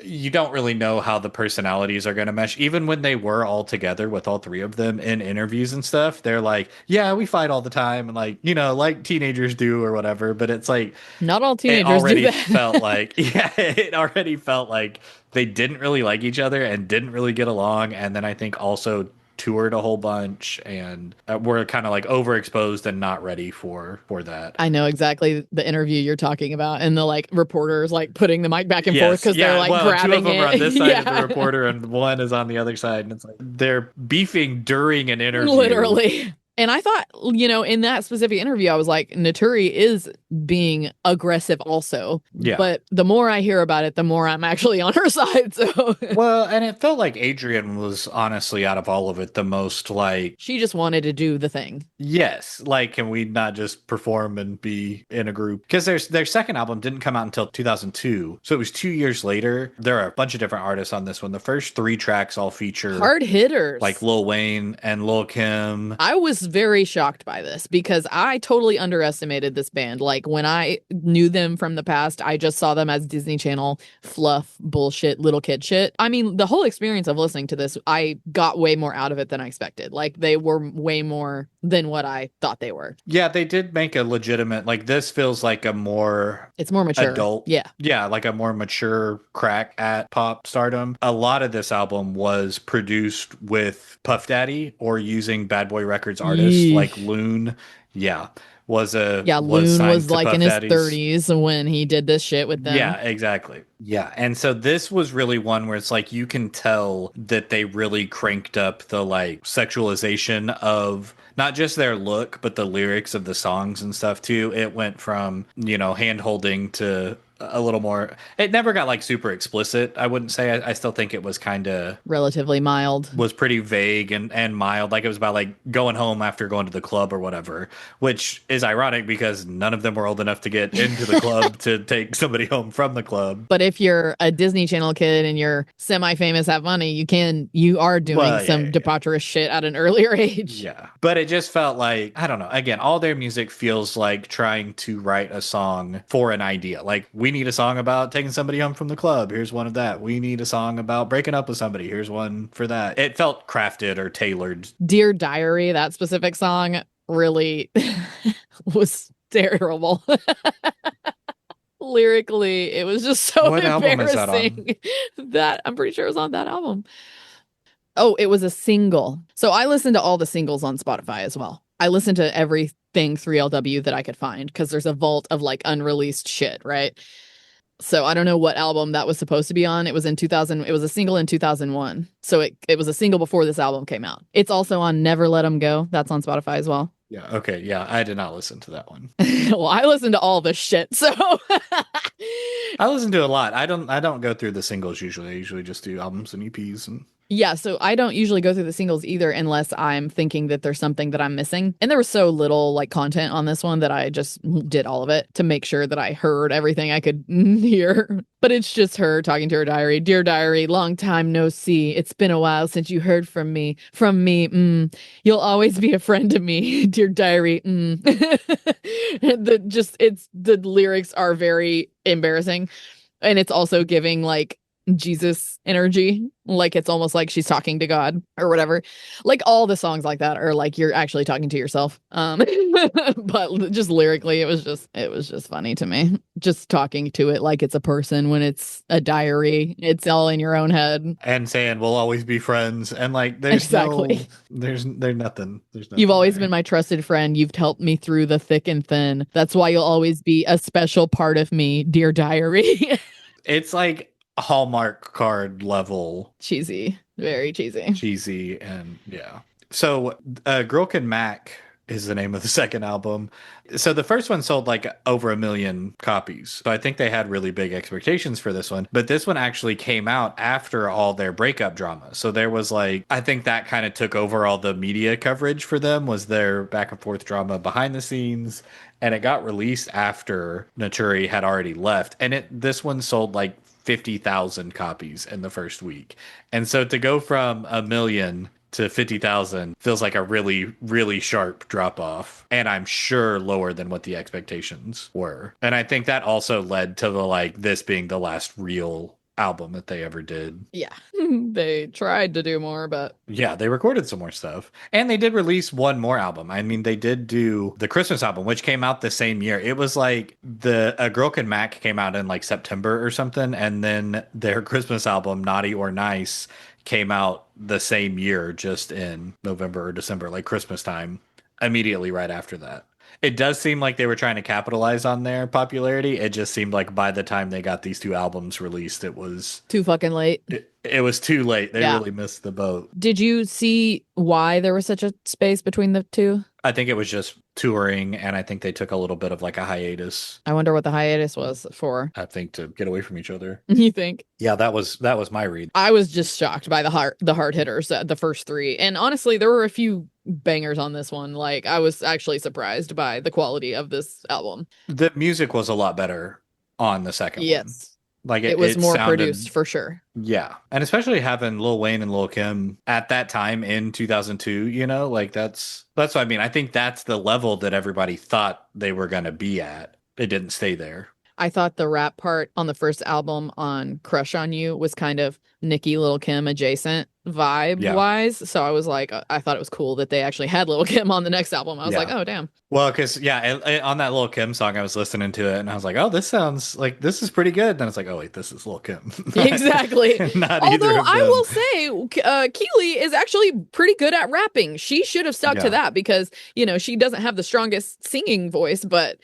you don't really know how the personalities are going to mesh. Even when they were all together with all three of them in interviews and stuff, they're like, yeah, we fight all the time. And like, like teenagers do or whatever. But it's like, Not all it teenagers do already that. felt like, yeah, it already felt like they didn't really like each other and didn't really get along. And then I think also toured a whole bunch and were kind of like overexposed and not ready for that. I know exactly the interview you're talking about, and the like reporters like putting the mic back and forth Yes, because they're like well, grabbing two of them it. are on this side of the Yeah. reporter, and one is on the other side, and it's like they're beefing during an interview. Literally. And I thought, in that specific interview, I was like, Naturi is being aggressive also. Yeah. But the more I hear about it, the more I'm actually on her side. So Well, and it felt like Adrian was honestly out of all of it the most like, she just wanted to do the thing. yes, like can we not just perform and be in a group? Because their second album didn't come out until 2002, so it was 2 years later. There are a bunch of different artists on this one. The first three tracks all feature Hard hitters. like Lil Wayne and Lil Kim. I was very shocked by this because I totally underestimated this band. Like when I knew them from the past, I just saw them as Disney Channel fluff bullshit, little kid shit. I mean, the whole experience of listening to this, I got way more out of it than I expected. Like they were way more than what I thought they were. Yeah, they did make a legitimate, like this feels like a more It's more mature. adult. Yeah. Yeah, like a more mature crack at pop stardom. A lot of this album was produced with Puff Daddy or using Bad Boy Records artists Yeesh. like Loon. Yeah. Was Loon signed was to like Puff in his Daddy's. 30s when he did this shit with them. Yeah, exactly. Yeah. And so this was really one where it's like you can tell that they really cranked up the like sexualization of not just their look, but the lyrics of the songs and stuff too. It went from, hand holding to a little more. It never got like super explicit, I wouldn't say. I still think it was kind of Relatively mild. was pretty vague and mild. Like it was about like going home after going to the club or whatever, which is ironic because none of them were old enough to get into the club to take somebody home from the club. But if you're a Disney Channel kid and you're semi-famous, have money, you are doing Well, yeah, some yeah, yeah. debaucherous shit at an earlier age. Yeah. But it just felt like, I don't know. Again, all their music feels like trying to write a song for an idea. Like, we need a song about taking somebody home from the club. Here's one of that. We need a song about breaking up with somebody. Here's one for that. It felt crafted or tailored. Dear Diary, that specific song really was terrible. Lyrically, it was just so What album is that on? embarrassing that I'm pretty sure it was on that album. Oh, it was a single. So I listened to all the singles on Spotify as well. I listened to everything 3LW that I could find because there's a vault of like unreleased shit, right? So I don't know what album that was supposed to be on. It was in 2000. It was a single in 2001. So it was a single before this album came out. It's also on Never Let 'Em Go. That's on Spotify as well. Yeah. Okay. Yeah. I did not listen to that one. Well, I listen to all this shit. So I listen to a lot. I don't go through the singles usually. I usually just do albums and EPs and yeah, so I don't usually go through the singles either unless I'm thinking that there's something that I'm missing. And there was so little like content on this one that I just did all of it to make sure that I heard everything I could hear. But it's just her talking to her diary. Dear diary, long time no see. It's been a while since you heard from me. From me, you'll always be a friend to me. Dear diary, the lyrics are very embarrassing. And it's also giving like Jesus energy. Like it's almost like she's talking to God or whatever. Like all the songs like that are like you're actually talking to yourself. But just lyrically, it was just funny to me. Just talking to it like it's a person when it's a diary. It's all in your own head. and saying we'll always be friends. And like there's Exactly. there's nothing. There's nothing You've always there. been my trusted friend. You've helped me through the thick and thin. That's why you'll always be a special part of me, dear diary. It's like a Hallmark card level Cheesy. Very cheesy. cheesy and yeah. So Girl Mac is the name of the second album. So the first one sold like over 1 million copies. So I think they had really big expectations for this one. But this one actually came out after all their breakup drama. So there was like, I think that kind of took over all the media coverage for them was their back and forth drama behind the scenes. And it got released after Naturi had already left. And this one sold like 50,000 copies in the first week. And so to go from 1 million to 50,000 feels like a really, really sharp drop off. And I'm sure lower than what the expectations were. And I think that also led to the like this being the last real album that they ever did. Yeah. They tried to do more, but Yeah, they recorded some more stuff. And they did release one more album. I mean, they did do the Christmas album, which came out the same year. It was like a Girl Can Mac came out in like September or something. And then their Christmas album, Naughty or Nice, came out the same year, just in November or December, like Christmas time, immediately right after that. It does seem like they were trying to capitalize on their popularity. It just seemed like by the time they got these two albums released, it was too fucking late. it was too late. They Yeah. really missed the boat. Did you see why there was such a space between the two? I think it was just touring, and I think they took a little bit of like a hiatus. I wonder what the hiatus was for. I think to get away from each other. You think? Yeah, that was my read. I was just shocked by the hard hitters, the first three. And honestly, there were a few bangers on this one. Like I was actually surprised by the quality of this album. The music was a lot better on the second one. Yes. Like It was more sounded, produced for sure. Yeah. And especially having Lil Wayne and Lil Kim at that time in 2002, like that's what I mean. I think that's the level that everybody thought they were going to be at. It didn't stay there. I thought the rap part on the first album on Crush on You was kind of Nicki Lil Kim adjacent vibe wise. So I was like, I thought it was cool that they actually had Lil Kim on the next album. I was like, oh, damn. Well, because, on that Lil Kim song, I was listening to it and I was like, oh, this sounds like this is pretty good. Then it's like, oh, wait, this is Lil Kim. Exactly. Not Although I will say, Keely is actually pretty good at rapping. She should have stuck to that because, she doesn't have the strongest singing voice, but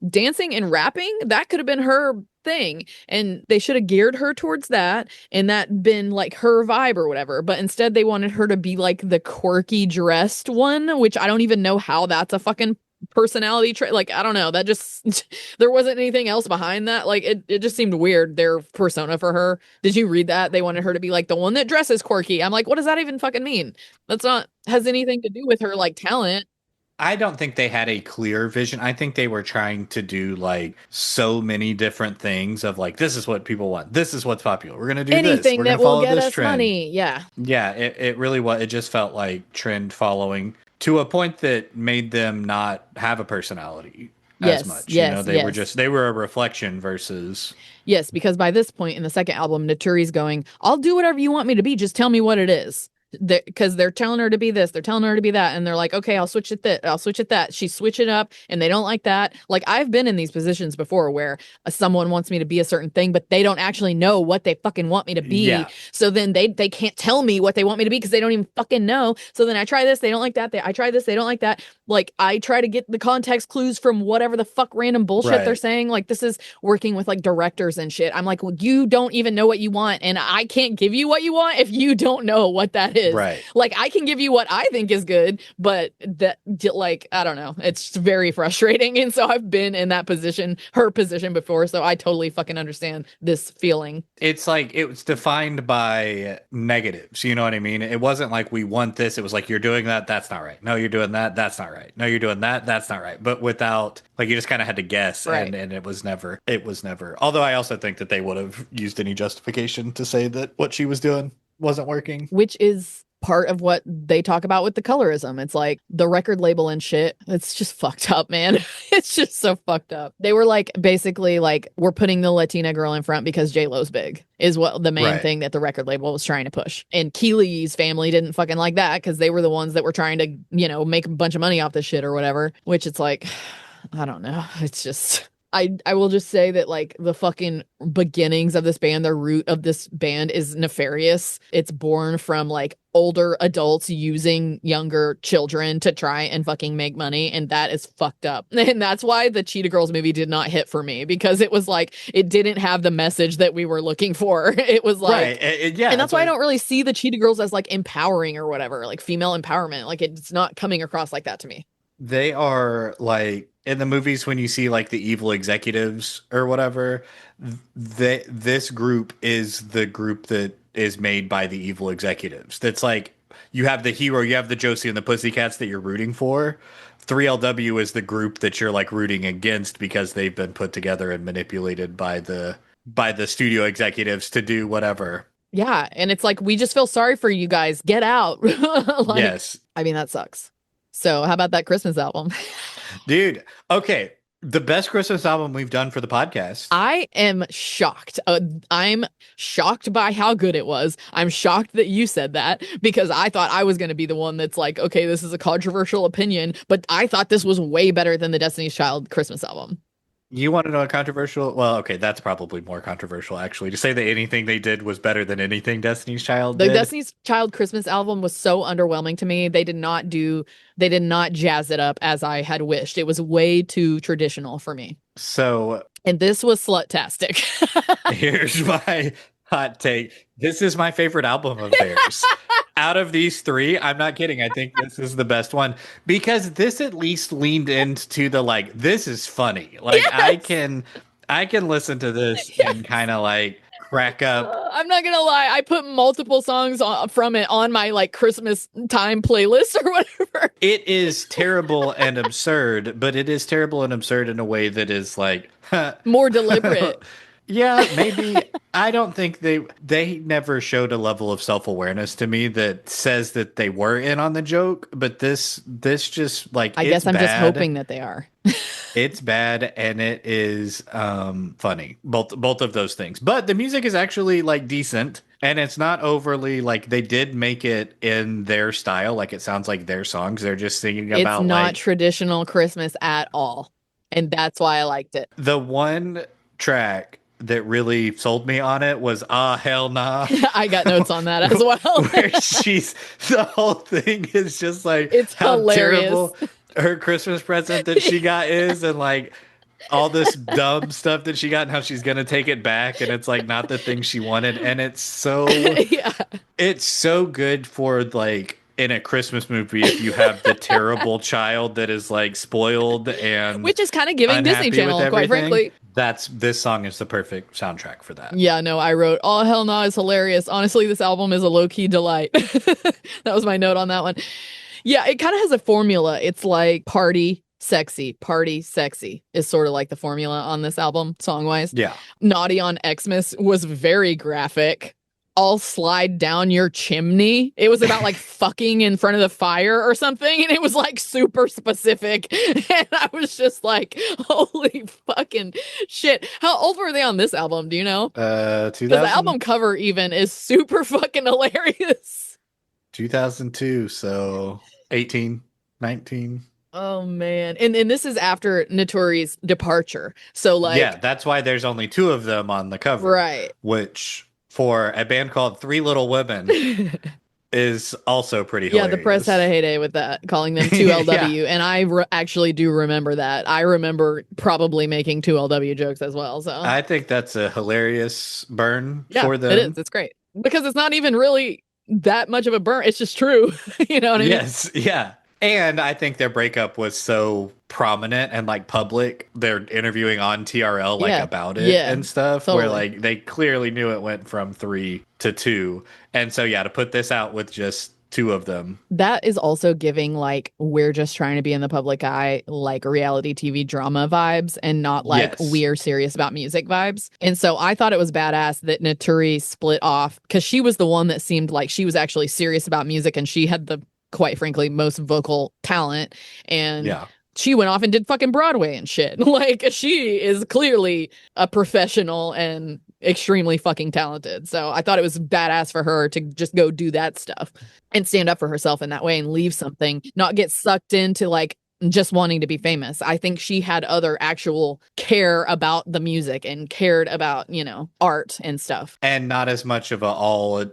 dancing and rapping, that could have been her thing, and they should have geared her towards that, and that been like her vibe or whatever. But instead they wanted her to be like the quirky dressed one, which I don't even know how that's a fucking personality trait. Like, I don't know, that just there wasn't anything else behind that. Like, it just seemed weird, their persona for her. Did you read that they wanted her to be like the one that dresses quirky? I'm like, what does that even fucking mean? That's not has anything to do with her like talent. I don't think they had a clear vision. I think they were trying to do like so many different things of like, this is what people want. This is what's popular. We're going to do this. Anything We're going that to will follow get this us trend. money. Yeah. Yeah, it really was. It just felt like trend following to a point that made them not have a personality as Yes, much. You know, yes, yes. they were a reflection versus, Yes, because by this point in the second album, Naturi's going, I'll do whatever you want me to be. Just tell me what it is. Because they're telling her to be this, they're telling her to be that, and they're like, okay, I'll switch it that, I'll switch it that. She's switching up, and they don't like that. Like, I've been in these positions before where someone wants me to be a certain thing, but they don't actually know what they fucking want me to be. yeah, So then they can't tell me what they want me to be because they don't even fucking know. So then I try this, they don't like that. I try this, they don't like that. Like, I try to get the context clues from whatever the fuck random bullshit they're right, saying. Like, this is working with like directors and shit. I'm like, well, you don't even know what you want, and I can't give you what you want if you don't know what that is. right. Like, I can give you what I think is good, but that, like, I don't know. It's very frustrating. And so I've been in that position, her position before. So I totally fucking understand this feeling. It's like it was defined by negatives. You know what I mean? It wasn't like we want this. It was like you're doing that. That's not right. No, you're doing that. That's not right. No, you're doing that. That's not right. But without like you just kind of had to guess, Right. and it was never. Although I also think that they would have used any justification to say that what she was doing wasn't working. Which is part of what they talk about with the colorism. It's like the record label and shit. It's just fucked up, man. It's just so fucked up. They were like, basically, like, we're putting the Latina girl in front because J Lo's big, is what the main Right. thing that the record label was trying to push. And Keely's family didn't fucking like that because they were the ones that were trying to, you know, make a bunch of money off this shit or whatever. Which it's like, I don't know. It's just I will just say that like the fucking beginnings of this band, the root of this band is nefarious. It's born from like older adults using younger children to try and fucking make money, and that is fucked up. And that's why the Cheetah Girls movie did not hit for me, because it was like it didn't have the message that we were looking for. It was like Right. Yeah. and that's why I don't really see the Cheetah Girls as like empowering or whatever, like female empowerment. Like, it's not coming across like that to me. They are like in the movies when you see like the evil executives or whatever, this group is the group that is made by the evil executives. That's like you have the hero, you have the Josie and the Pussycats that you're rooting for. 3LW is the group that you're like rooting against because they've been put together and manipulated by the studio executives to do whatever. Yeah, and it's like, we just feel sorry for you guys. Get out. Like, Yes. I mean, that sucks. So, how about that Christmas album? Dude, okay. The best Christmas album we've done for the podcast. I am shocked. I'm shocked by how good it was. I'm shocked that you said that, because I thought I was going to be the one that's like, okay, this is a controversial opinion, but I thought this was way better than the Destiny's Child Christmas album. You want to know a controversial? Well, okay, that's probably more controversial actually. To say that anything they did was better than anything Destiny's Child The did. Destiny's Child Christmas album was so underwhelming to me. They did not jazz it up as I had wished. It was way too traditional for me. So And this was slut-tastic. here's my hot take. This is my favorite album of theirs. Out of these three, I'm not kidding. I think this is the best one because this at least leaned into the like, this is funny. Like Yes! I can listen to this and kind of like crack up. I'm not gonna lie. I put multiple songs from it on my like Christmas time playlist or whatever. It is terrible and absurd, but it is terrible and absurd in a way that is like More deliberate. yeah, maybe. I don't think they never showed a level of self-awareness to me that says that they were in on the joke, but this just like I it's guess I'm just bad. hoping that they are. It's bad and it is funny. Both of those things. But the music is actually like decent and it's not overly like they did make it in their style, like it sounds like their songs. They're just singing It's about not like traditional Christmas at all. And that's why I liked it. the one track that really sold me on it was Ah Hell Nah. I got notes on that as well. Where she's the whole thing is just like It's how hilarious. terrible her Christmas present that she got is, and like all this dumb stuff that she got and how she's gonna take it back, and it's like not the thing she wanted, and Yeah. it's so good for like in a Christmas movie if you have the terrible child that is like spoiled and Which is kind of giving Disney unhappy with Channel, quite everything. frankly. That's this song is the perfect soundtrack for that. Yeah, no, I wrote, "Oh hell no, it's hilarious. Honestly, this album is a low-key delight." That was my note on that one. Yeah, it kind of has a formula. It's like party, sexy is sort of like the formula on this album, song-wise. Yeah. Naughty on Xmas was very graphic. I'll slide down your chimney. It was about like fucking in front of the fire or something, and it was like super specific. And I was just like, holy fucking shit. How old were they on this album? Do you know? Because the 2000, album cover even is super fucking hilarious. 2002, so 18, 19. Oh man. And this is after Notori's departure. So Yeah, like that's why there's only two of them on the cover, right. which for a band called Three Little Women is also pretty Yeah, the press had a hilarious. heyday with that, calling them Yeah, 2LW. And I actually do remember that. I remember probably making 2LW jokes as well. So, I think that's a hilarious burn yeah, for it is. them. It's great because it's not even really that much of a burn. It's just true. You know what I mean? Yes, yeah. And I think their breakup was so prominent and like public. They're interviewing on TRL like Yeah. about it Yeah. and stuff, where Totally. like they clearly knew it went from three to two. And so yeah, to put this out with just two of them. That is also giving like we're just trying to be in the public eye, like reality TV drama vibes and not like Yes. we're serious about music vibes. And so I thought it was badass that Naturi split off because she was the one that seemed like she was actually serious about music and she had the quite frankly most vocal talent and Yeah. she went off and did fucking Broadway and shit. Like she is clearly a professional and extremely fucking talented. So I thought it was badass for her to just go do that stuff and stand up for herself in that way and leave something, not get sucked into like just wanting to be famous. I think she had other actual care about the music and cared about, you know, art and stuff. And not as much of a all,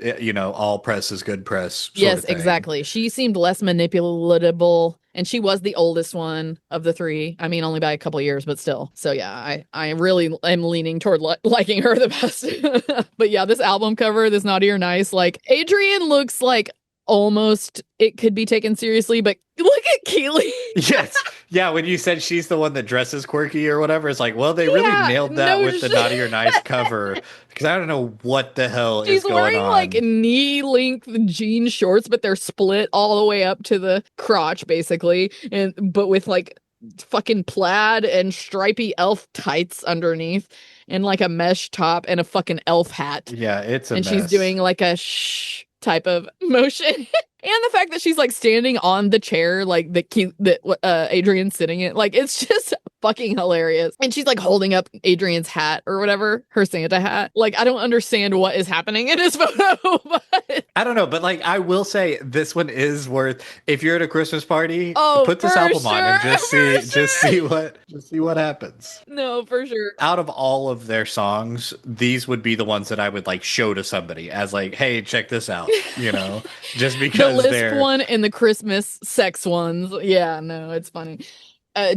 all press is good press sort Yes, of thing. exactly. She seemed less manipulatable and she was the oldest one of the three. I mean, only by a couple years, but still. So yeah, I really am leaning toward liking her the best. But yeah, this album cover, this Naughty or Nice, like Adrian looks like almost it could be taken seriously, but look at Keely. Yes. Yeah, when you said she's the one that dresses quirky or whatever, it's like, well, they really Yeah, nailed that no with the shit. Naughty or Nice cover because I don't know what the hell She's is going wearing like on. knee-length jean shorts, but they're split all the way up to the crotch, basically, and but with like fucking plaid and stripy elf tights underneath, and like a mesh top and a fucking elf hat, Yeah, it's a and she's mess. doing like a shh type of motion. And the fact that she's like standing on the chair, like that Adrian's sitting in, like it's just fucking hilarious. And she's like holding up Adrian's hat or whatever, her Santa hat. Like I don't understand what is happening in this photo, but I don't know, but like I will say this one is worth if you're at a Christmas party, oh, put for this album on sure, and just for see sure. just see what happens. No, for sure. Out of all of their songs, these would be the ones that I would like show to somebody as like, hey, check this out, just The because Lisp they're one and the Christmas sex ones. Yeah, no, it's funny.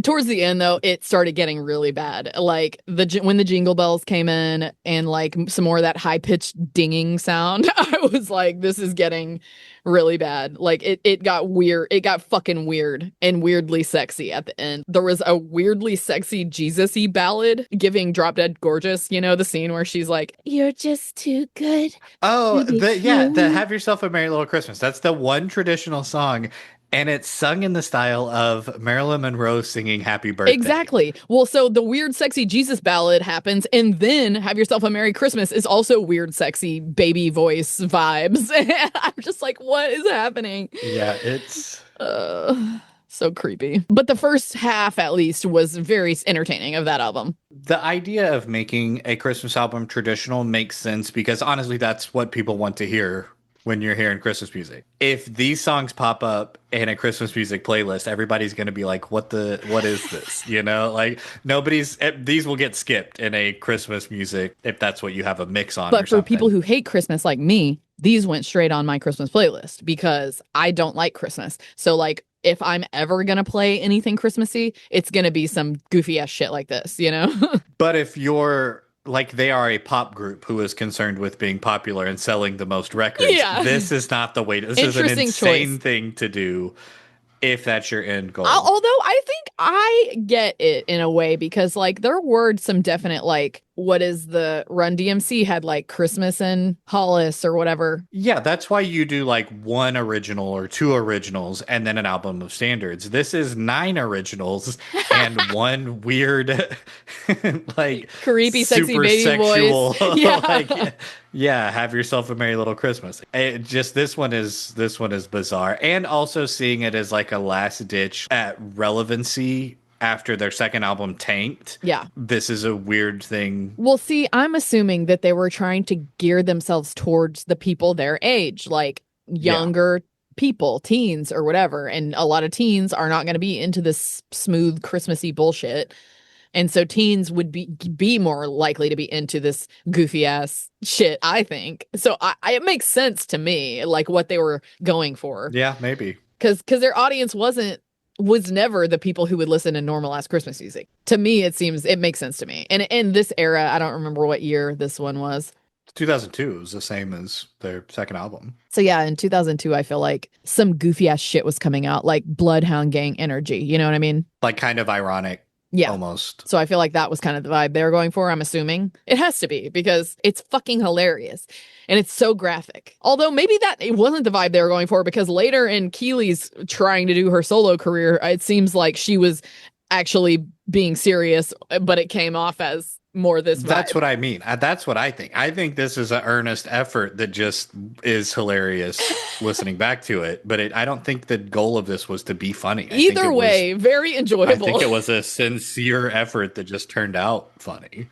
Towards the end though, it started getting really bad. Like when the jingle bells came in and like some more of that high pitched dinging sound, I was like, this is getting really bad. Like it got weird. It got fucking weird and weirdly sexy at the end. There was a weirdly sexy Jesus-y ballad giving Drop Dead Gorgeous, you know, the scene where she's like, "You're just too good oh to be the true." Have Yourself a Merry Little Christmas. That's the one traditional song, and it's sung in the style of Marilyn Monroe singing Happy Birthday. Exactly. Well, so the weird, sexy Jesus ballad happens, and then Have Yourself a Merry Christmas is also weird, sexy baby voice vibes. And I'm just like, what is happening? Yeah, it's So creepy. But the first half, at least, was very entertaining of that album. the idea of making a Christmas album traditional makes sense because honestly, that's what people want to hear when you're hearing Christmas music. If these songs pop up in a Christmas music playlist, everybody's going to be like, what is this? Like these will get skipped in a Christmas music if that's what you have a mix on or But for people something. who hate Christmas like me, these went straight on my Christmas playlist because I don't like Christmas. So like if I'm ever gonna play anything Christmassy, it's gonna be some goofy ass shit like this, you know? But if you're like they are a pop group who is concerned with being popular and selling the most records, Yeah. this is not the way. This is an Interesting choice. insane thing to do if that's your end goal. Although I think I get it in a way because like there were some definite like what is the Run DMC had like Christmas in Hollis or whatever. Yeah, that's why you do like one original or two originals and then an album of standards. This is nine originals and one weird, like Creepy, sexy super baby sexual, voice. Yeah. like yeah, have yourself a merry little Christmas. Just this one is bizarre, and also seeing it as like a last ditch at relevancy after their second album tanked. Yeah. This is a weird thing. Well, see, I'm assuming that they were trying to gear themselves towards the people their age, like Yeah. younger people, teens or whatever. And a lot of teens are not going to be into this smooth Christmassy bullshit. And so teens would be more likely to be into this goofy ass shit, I think. So it makes sense to me, like what they were going for. Yeah, maybe. Because their audience was never the people who would listen to normal ass Christmas music. To me, it makes sense to me. And in this era, I don't remember what year this one was. 2002 was the same as their second album. So yeah, in 2002, I feel like some goofy ass shit was coming out, like Bloodhound Gang energy. You know what I mean? Like kind of ironic. Yeah. Almost. So I feel like that was kind of the vibe they were going for, I'm assuming. It has to be because it's fucking hilarious and it's so graphic. Although maybe it wasn't the vibe they were going for because later in Keely's trying to do her solo career, it seems like she was actually being serious, but it came off as more this vibe. That's what I mean. That's what I think. I think this is an earnest effort that just is hilarious listening back to it. But I don't think the goal of this was to be funny. Either way, very enjoyable. I think it was a sincere effort that just turned out funny.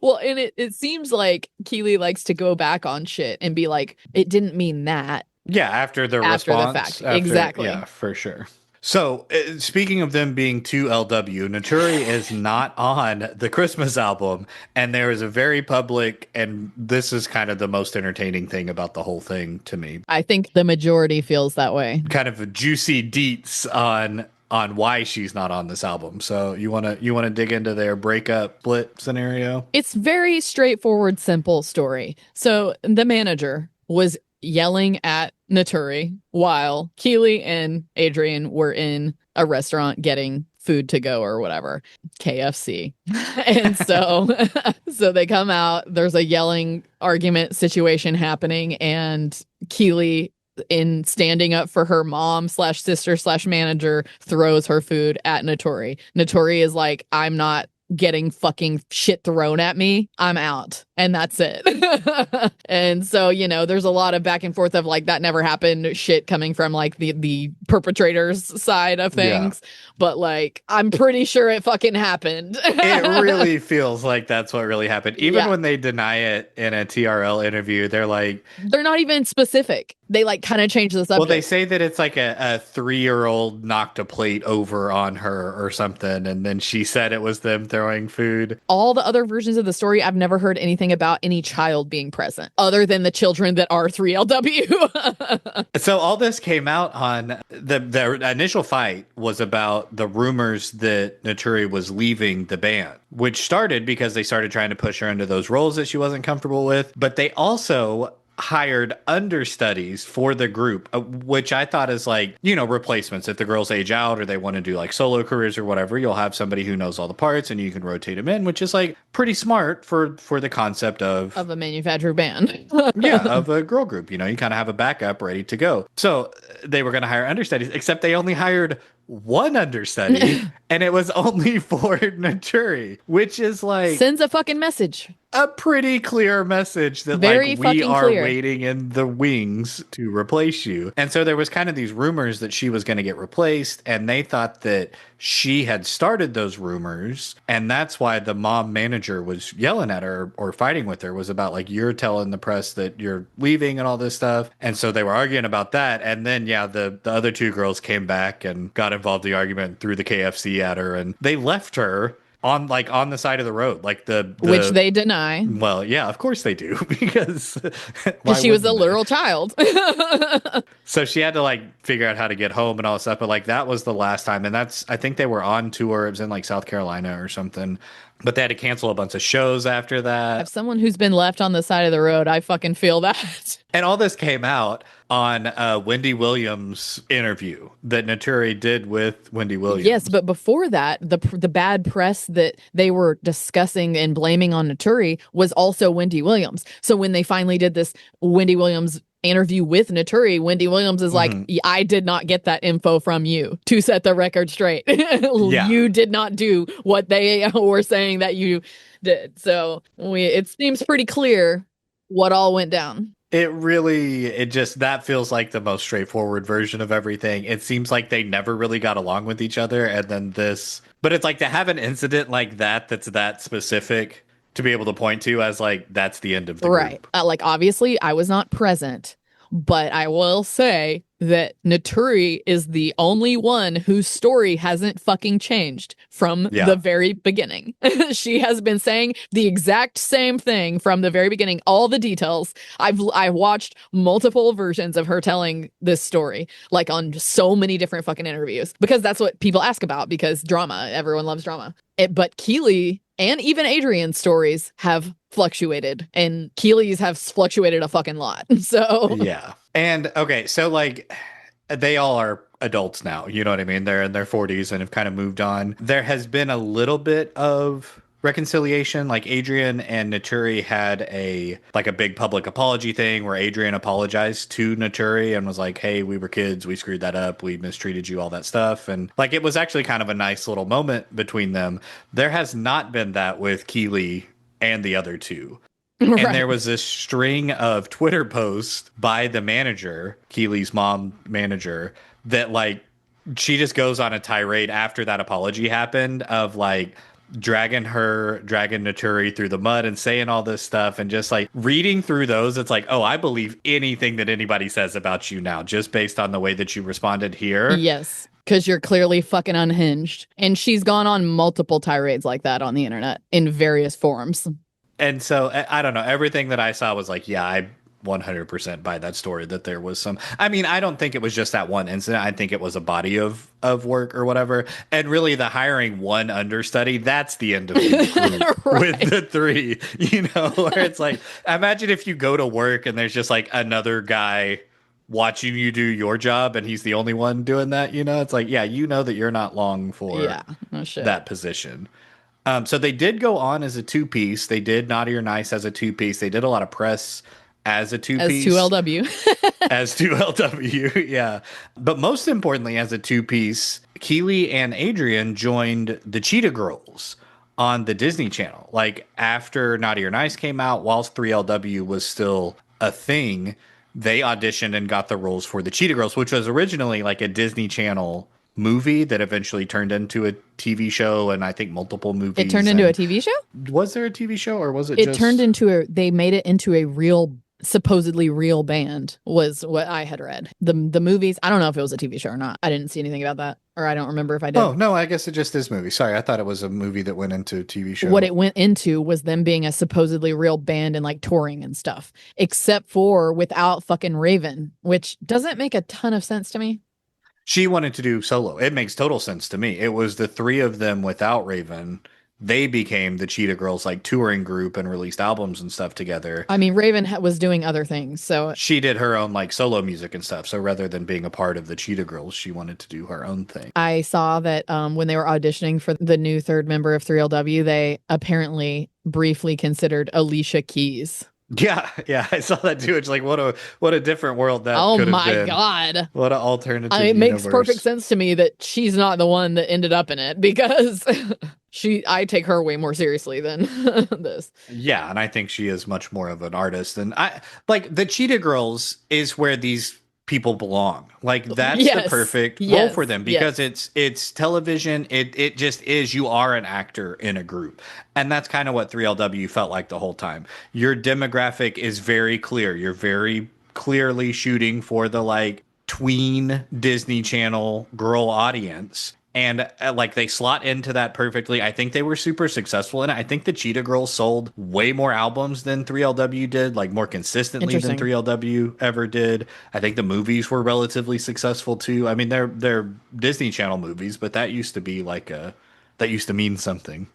Well, and it seems like Keely likes to go back on shit and be like, it didn't mean that. Yeah, after the After response. the fact. Exactly. Yeah, for sure. So, speaking of them being too LW, Naturi is not on the Christmas album, and there is a very public, and this is kind of the most entertaining thing about the whole thing to me. I think the majority feels that way. Kind of a juicy deets on why she's not on this album. So, you wanna dig into their breakup split scenario? It's very straightforward, simple story. So the manager was yelling at Naturi while Keely and Adrian were in a restaurant getting food to go or whatever, KFC. And so they come out, there's a yelling argument situation happening, and Keely, in standing up for her mom slash sister slash manager, throws her food at Naturi. Naturi is like, I'm not getting fucking shit thrown at me, I'm out. And that's it. And so, there's a lot of back and forth of like that never happened shit coming from like the perpetrator's side of things. Yeah. But like, I'm pretty sure it fucking happened. It really feels like that's what really happened. Even when they deny it in a TRL interview, they're not even specific. They like kind of change the subject. Well, they say that it's like a 3-year-old knocked a plate over on her or something. And then she said it was them throwing food. All the other versions of the story, I've never heard anything about any child being present other than the children that are 3LW. So all this came out on the initial fight was about the rumors that Naturi was leaving the band, which started because they started trying to push her into those roles that she wasn't comfortable with. But they also hired understudies for the group, which I thought is like, replacements. If the girls age out or they want to do like solo careers or whatever, you'll have somebody who knows all the parts and you can rotate them in, which is like pretty smart for the concept of a manufactured band. Yeah, of a girl group. You kind of have a backup ready to go. So they were going to hire understudies, except they only hired one understudy and it was only for Naturi, which is like sends a fucking message. A pretty clear message that Very like we are clear. waiting in the wings to replace you. And so there was kind of these rumors that she was going to get replaced, and they thought that she had started those rumors, and that's why the mom manager was yelling at her or fighting with her, was about like, you're telling the press that you're leaving and all this stuff. And so they were arguing about that, and then the other two girls came back and got involved in the argument, threw the KFC at her, and they left her on the side of the road, like which the they deny well, yeah, of course they do because because why she was a wouldn't they? literal child. So she had to like figure out how to get home and all that stuff. But like that was the last time, and that's I think they were on tour. It was in like South Carolina or something, but they had to cancel a bunch of shows after As that. someone who's been left on the side of the road, I fucking feel that. And all this came out on Wendy Williams' interview that Naturi did with Wendy Yes, Williams. but before that, the bad press that they were discussing and blaming on Naturi was also Wendy Williams. So when they finally did this Wendy Williams interview with Naturi, Wendy Williams is like, Hmm. I did not get that info from you, to set the record straight. Yeah, You did not do what they were saying that you did. So it seems pretty clear what all went down. it just that feels like the most straightforward version of everything. It seems like they never really got along with each other, and then this, but it's like to have an incident like that that's that specific to be able to point to as like that's the end of the Right. group. Like, obviously, I was not present, but I will say that Naturi is the only one whose story hasn't fucking changed from the Yeah. very beginning. She has been saying the exact same thing from the very beginning, all the details. I watched multiple versions of her telling this story, like on so many different fucking interviews, because that's what people ask about, because drama, everyone loves drama. But Keely and even Adrian's stories have fluctuated, and Keely's have fluctuated a fucking lot. So Yeah. And okay, so like they all are adults now, you know what I mean? They're in their 40s and have kind of moved on. There has been a little bit of reconciliation. Like Adrian and Naturi had a big public apology thing where Adrian apologized to Naturi and was like, "Hey, we were kids, we screwed that up, we mistreated you, all that stuff." And like it was actually kind of a nice little moment between them. There has not been that with Keely and the other two. And there right. was this string of Twitter posts by the manager, Keely's mom manager, that like she just goes on a tirade after that apology happened of like dragging Naturi through the mud and saying all this stuff and just like reading through those, it's like, oh, I believe anything that anybody says about you now, just based on the way that you responded here. Yes, because you're clearly fucking unhinged. And she's gone on multiple tirades like that on the internet in various forms. And so I don't know. Everything that I saw was like, yeah, I 100% buy that story that there was some. I mean, I don't think it was just that one incident. I think it was a body of work or whatever. And really, the hiring one understudy, that's the end of the group with Right. the three. You know, where it's like, imagine if you go to work and there's just like another guy watching you do your job and he's the only one doing that. You know, it's like, yeah, you know that you're not long for Yeah, no shit. that position. So they did go on as a two piece. They did Naughty or Nice as a two piece. They did a lot of press as a two As piece, 2LW. as 2LW. Yeah. But most importantly, as a two piece, Keely and Adrian joined the Cheetah Girls on the Disney Channel. Like after Naughty or Nice came out, whilst 3LW was still a thing, they auditioned and got the roles for the Cheetah Girls, which was originally like a Disney Channel movie that eventually turned into a TV show and I think multiple It turned movies. into a And TV show? was there a TV show or was it It turned just into they made it into a real, supposedly real band, was what I had read. The movies, I don't know if it was a TV show or not. I didn't see anything about that, or I don't remember if I Oh, did. no, I guess it just is movie. Sorry, I thought it was a movie that went into a TV What show. it went into was them being a supposedly real band and like touring and stuff, except for without fucking Raven, which doesn't make a ton of sense to me. She wanted to do solo. It makes total sense to me. It was the three of them without Raven. They became the Cheetah Girls like touring group and released albums and stuff together. I mean, Raven was doing other things, so She did her own like solo music and stuff. So rather than being a part of the Cheetah Girls, she wanted to do her own thing. I saw that when they were auditioning for the new third member of 3LW, they apparently briefly considered Alicia Keys. Yeah, yeah, I saw that too. It's like what a different world that Oh could have my been. God. What an alternative It makes perfect universe. sense to me that she's not the one that ended up in it, because I take her way more seriously than this. Yeah, and I think she is much more of an artist than I like the Cheetah Girls is where these people belong. Like that's the Yes. perfect role Yes. for them because Yes. it's television. It just is you are an actor in a group. And that's kind of what 3LW felt like the whole time. Your demographic is very clear. You're very clearly shooting for the like tween Disney Channel girl audience. And like they slot into that perfectly. I think they were super successful in it. I think the Cheetah Girls sold way more albums than 3LW did, like more consistently than Interesting. 3LW ever did. I think the movies were relatively successful too. I mean, they're Disney Channel movies, but that used to be like a that used to mean something.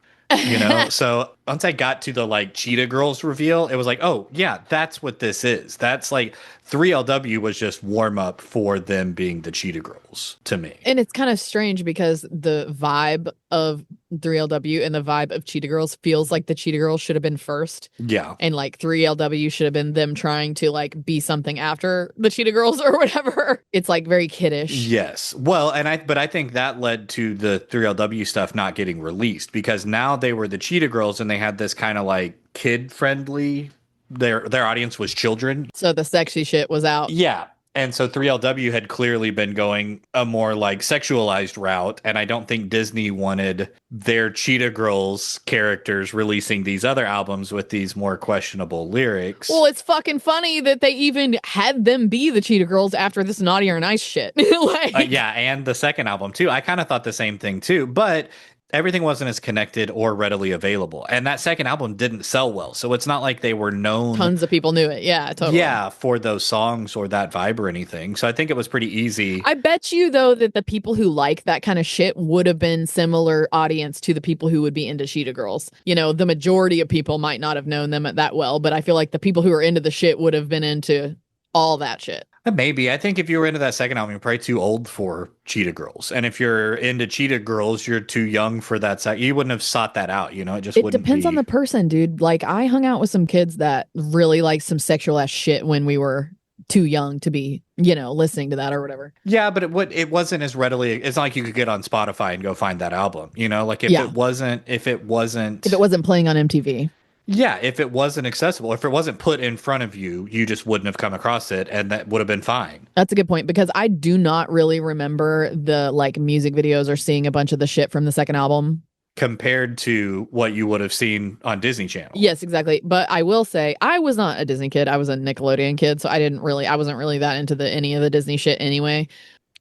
So once I got to the like Cheetah Girls reveal, it was like, oh yeah, that's what this is. That's like 3LW was just warm up for them being the Cheetah Girls to me. And it's kind of strange because the vibe of 3LW and the vibe of Cheetah Girls feels like the Cheetah Girls should have been first. Yeah. And like 3LW should have been them trying to like be something after the Cheetah Girls or whatever. It's like very kiddish. Yes. Well, but I think that led to the 3LW stuff not getting released because now they were the Cheetah Girls and they had this kind of like kid friendly their audience was children. So the sexy shit was out. Yeah. And so 3LW had clearly been going a more like sexualized route. And I don't think Disney wanted their Cheetah Girls characters releasing these other albums with these more questionable lyrics. Well, it's fucking funny that they even had them be the Cheetah Girls after this Naughty or Nice shit. Like, yeah. And the second album too. I kind of thought the same thing too. But everything wasn't as connected or readily available. And that second album didn't sell well. So it's not like they were known. Tons of people knew it. Yeah, totally. Yeah, for those songs or that vibe or anything. So I think it was pretty easy. I bet you, though, that the people who like that kind of shit would have been similar audience to the people who would be into Cheetah Girls. You know, the majority of people might not have known them that well, but I feel like the people who are into the shit would have been into all that shit. Maybe. I think if you were into that second album, you're probably too old for Cheetah Girls. And if you're into Cheetah Girls, you're too young for that. You wouldn't have sought that out. It just wouldn't depends be. on the person, dude. Like, I hung out with some kids that really like some sexual ass shit when we were too young to be, listening to that or whatever. Yeah, but it wasn't as readily. It's not like you could get on Spotify and go find that album. Like if it wasn't playing on MTV. Yeah, if it wasn't accessible, if it wasn't put in front of you, you just wouldn't have come across it and that would have been fine. That's a good point because I do not really remember the like music videos or seeing a bunch of the shit from the second album compared to what you would have seen on Disney Channel. Yes, exactly. But I will say I was not a Disney kid. I was a Nickelodeon kid, so I wasn't really that into any of the Disney shit anyway.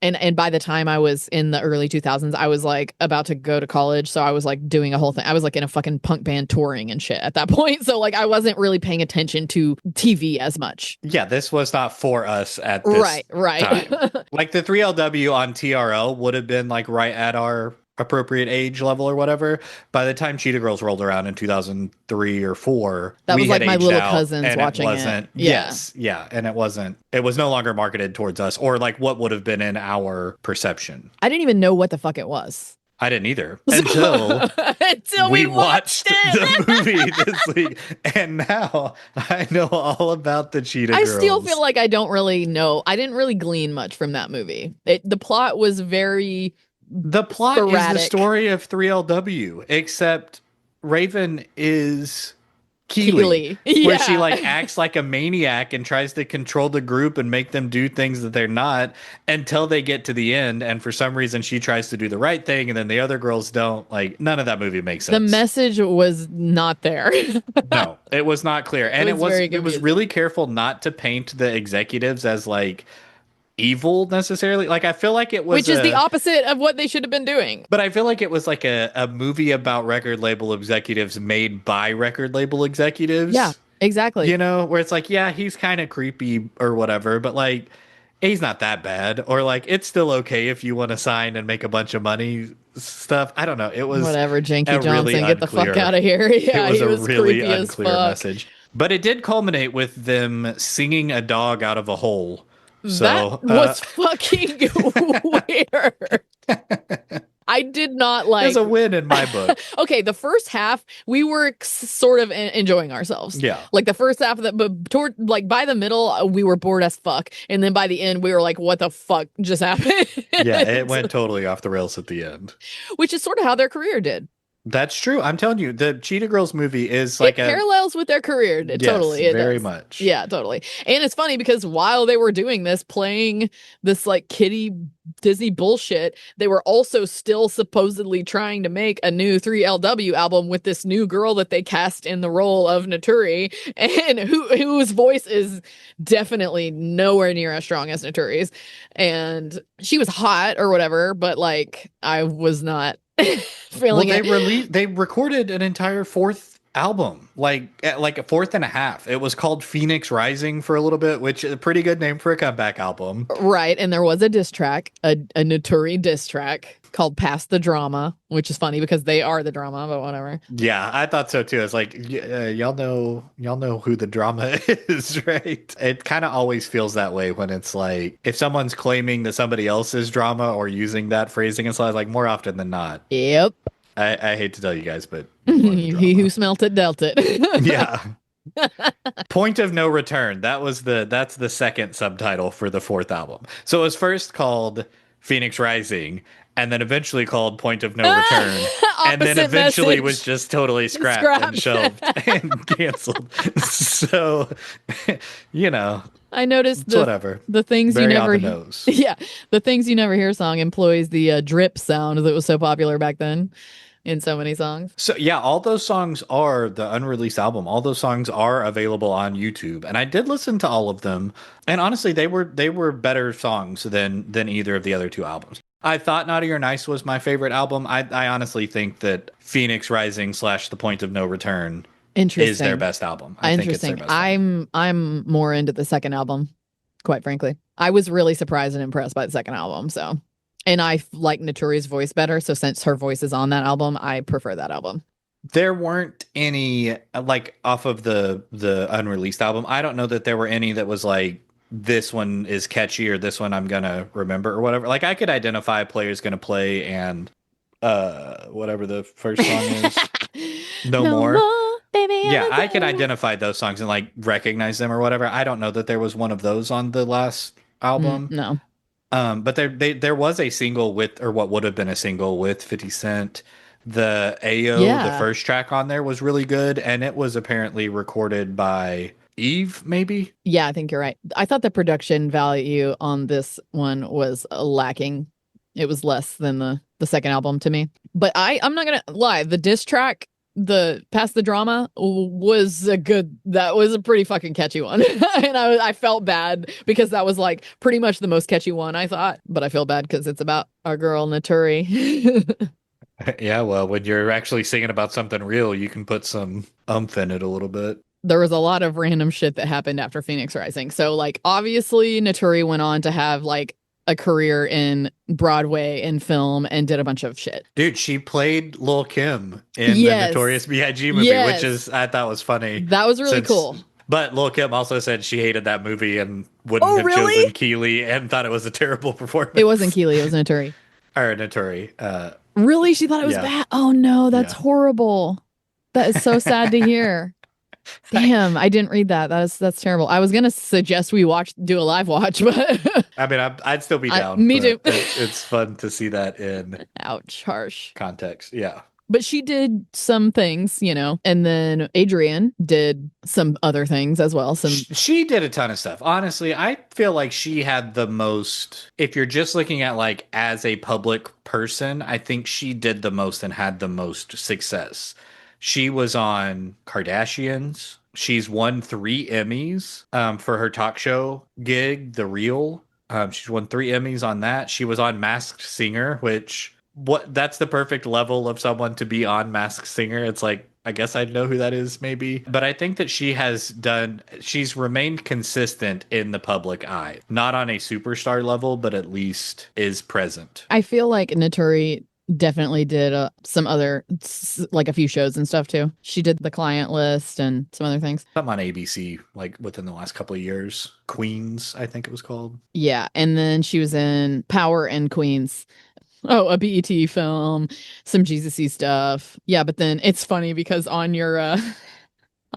And by the time I was in the early 2000s, I was like about to go to college. So I was like doing a whole thing. I was like in a fucking punk band touring and shit at that point. So like I wasn't really paying attention to TV as much. Yeah, this was not for us at this right. time. Like the 3LW on TRL would have been like right at our appropriate age level or whatever. By the time Cheetah Girls rolled around in 2003 or 4, that was like my little cousins watching it. Yeah. Yes, yeah, and it was no longer marketed towards us or like what would have been in our perception. I didn't even know what the fuck it was. I didn't either until we watched the movie this week, and now I know all about the Cheetah Girls. I still feel like I don't really know. I didn't really glean much from that movie. The plot was very. The plot sporadic. Is the story of 3LW, except Raven is Keely. Where she like acts like a maniac and tries to control the group and make them do things that they're not until they get to the end. And for some reason, she tries to do the right thing, and then the other girls don't. Like, none of that movie makes sense. The message was not there. No, it was not clear, and it was really careful not to paint the executives as like evil necessarily. Like I feel like it was which is the opposite of what they should have been doing. But I feel like it was like a movie about record label executives made by record label executives. Yeah, exactly. Where it's like, yeah, he's kind of creepy or whatever, but like he's not that bad, or like it's still okay if you want to sign and make a bunch of money stuff. I don't know. It was whatever. Janky Johnson, really get the fuck out of here. Yeah, it was a really creepy unclear message. But it did culminate with them singing a dog out of a hole. So, that was fucking weird. I did not like. There's a win in my book. Okay, the first half we were sort of enjoying ourselves. Yeah, like the first half of that, but toward like by the middle we were bored as fuck, and then by the end we were like, "What the fuck just happened?" Yeah, it went totally off the rails at the end, which is sort of how their career did. That's true. I'm telling you, the Cheetah Girls movie is like It a parallels with their career. yes, Totally, it very does. much. Yeah, totally. And it's funny because while they were doing this, playing this like kiddie Disney bullshit, they were also still supposedly trying to make a new 3LW album with this new girl that they cast in the role of Naturi, and whose voice is definitely nowhere near as strong as Naturi's. And she was hot or whatever, but like I was not Well, feeling it. they recorded an entire fourth album, like a fourth and a half. It was called Phoenix Rising for a little bit, which is a pretty good name for a comeback album. Right, and there was a diss track, a Notori diss track called "Past the Drama," which is funny because they are the drama, but whatever. Yeah, I thought so too. It's like y'all know who the drama is, right? It kind of always feels that way when it's like if someone's claiming that somebody else is drama or using that phrasing, it's like more often than not. Yep. I hate to tell you guys, but you are the He who drama. smelt it dealt it. Yeah. Point of No Return. That's the second subtitle for the fourth album. So it was first called Phoenix Rising and then eventually called Point of No Return and then Opposite eventually was message. just totally scrapped and Scrapped. shelved and canceled. So, you know, I noticed it's whatever. the things you Very on never the nose. yeah, the things you never hear song employs the drip sound that was so popular back then in so many songs. So yeah, all those songs are the unreleased album. All those songs are available on YouTube, and I did listen to all of them. And honestly, they were better songs than either of the other two albums. I thought Naughty or Nice was my favorite album. I honestly think that Phoenix Rising slash The Point of No Return is their Interesting. best album. I think it's their Interesting. best album. I'm more into the second album, quite frankly. I was really surprised and impressed by the second album, so. And I like Naturi's voice better, so since her voice is on that album, I prefer that album. There weren't any like off of the unreleased album. I don't know that there were any that was like this one is catchy or this one I'm gonna remember or whatever. Like I could identify players gonna play and whatever the first song is. No No more. more, baby. Yeah, I can identify those songs and like recognize them or whatever. I don't know that there was one of those on the last album. No. But there was a single with, or what would have been a single with 50 Cent. The AO, the Yeah. first track on there was really good, and it was apparently recorded by Eve, maybe. Yeah, I think you're right. I thought the production value on this one was lacking. It was less than the second album to me. But I'm not gonna lie, the diss track, the Past the Drama, that was a pretty fucking catchy one. And I felt bad because that was like pretty much the most catchy one, I thought. But I feel bad because it's about our girl Naturi. Yeah, well, when you're actually singing about something real, you can put some in it a little bit. There was a lot of random shit that happened after Phoenix Rising. So like obviously Naturi went on to have like a career in Broadway and film and did a bunch of shit. Dude, she played Lil Kim in the Yes. Notorious B.I.G. movie, Yes. which is I thought was funny. That was really cool. But Lil Kim also said she hated that movie and wouldn't have really? chosen Keely and thought it was a terrible performance. It wasn't Keely, it was Naturi. Or Notori. Really? She thought it was Yeah. bad? Oh no, that's Yeah. horrible. That is so sad to hear. Damn, I didn't read that. That's terrible. I was gonna suggest we do a live watch, but I mean, I'd still be down. me too. It's fun to see that in ouch, harsh. context. Yeah. But she did some things, you know, and then Adrienne did some other things as well. She did a ton of stuff. Honestly, I feel like she had the most, if you're just looking at like as a public person, I think she did the most and had the most success. She was on Kardashians. She's won 3 Emmys for her talk show gig, The Real. She's won 3 Emmys on that. She was on Masked Singer, which that's the perfect level of someone to be on Masked Singer. It's like, I guess I'd know who that is maybe. But I think that she's remained consistent in the public eye. Not on a superstar level, but at least is present. I feel like Naturi definitely did some other, like a few shows and stuff too. She did The Client List and some other things. Something on ABC, like within the last couple of years. Queens, I think it was called. Yeah. And then she was in Power and Queens. Oh, a BET film, some Jesus-y stuff. Yeah, but then it's funny because on your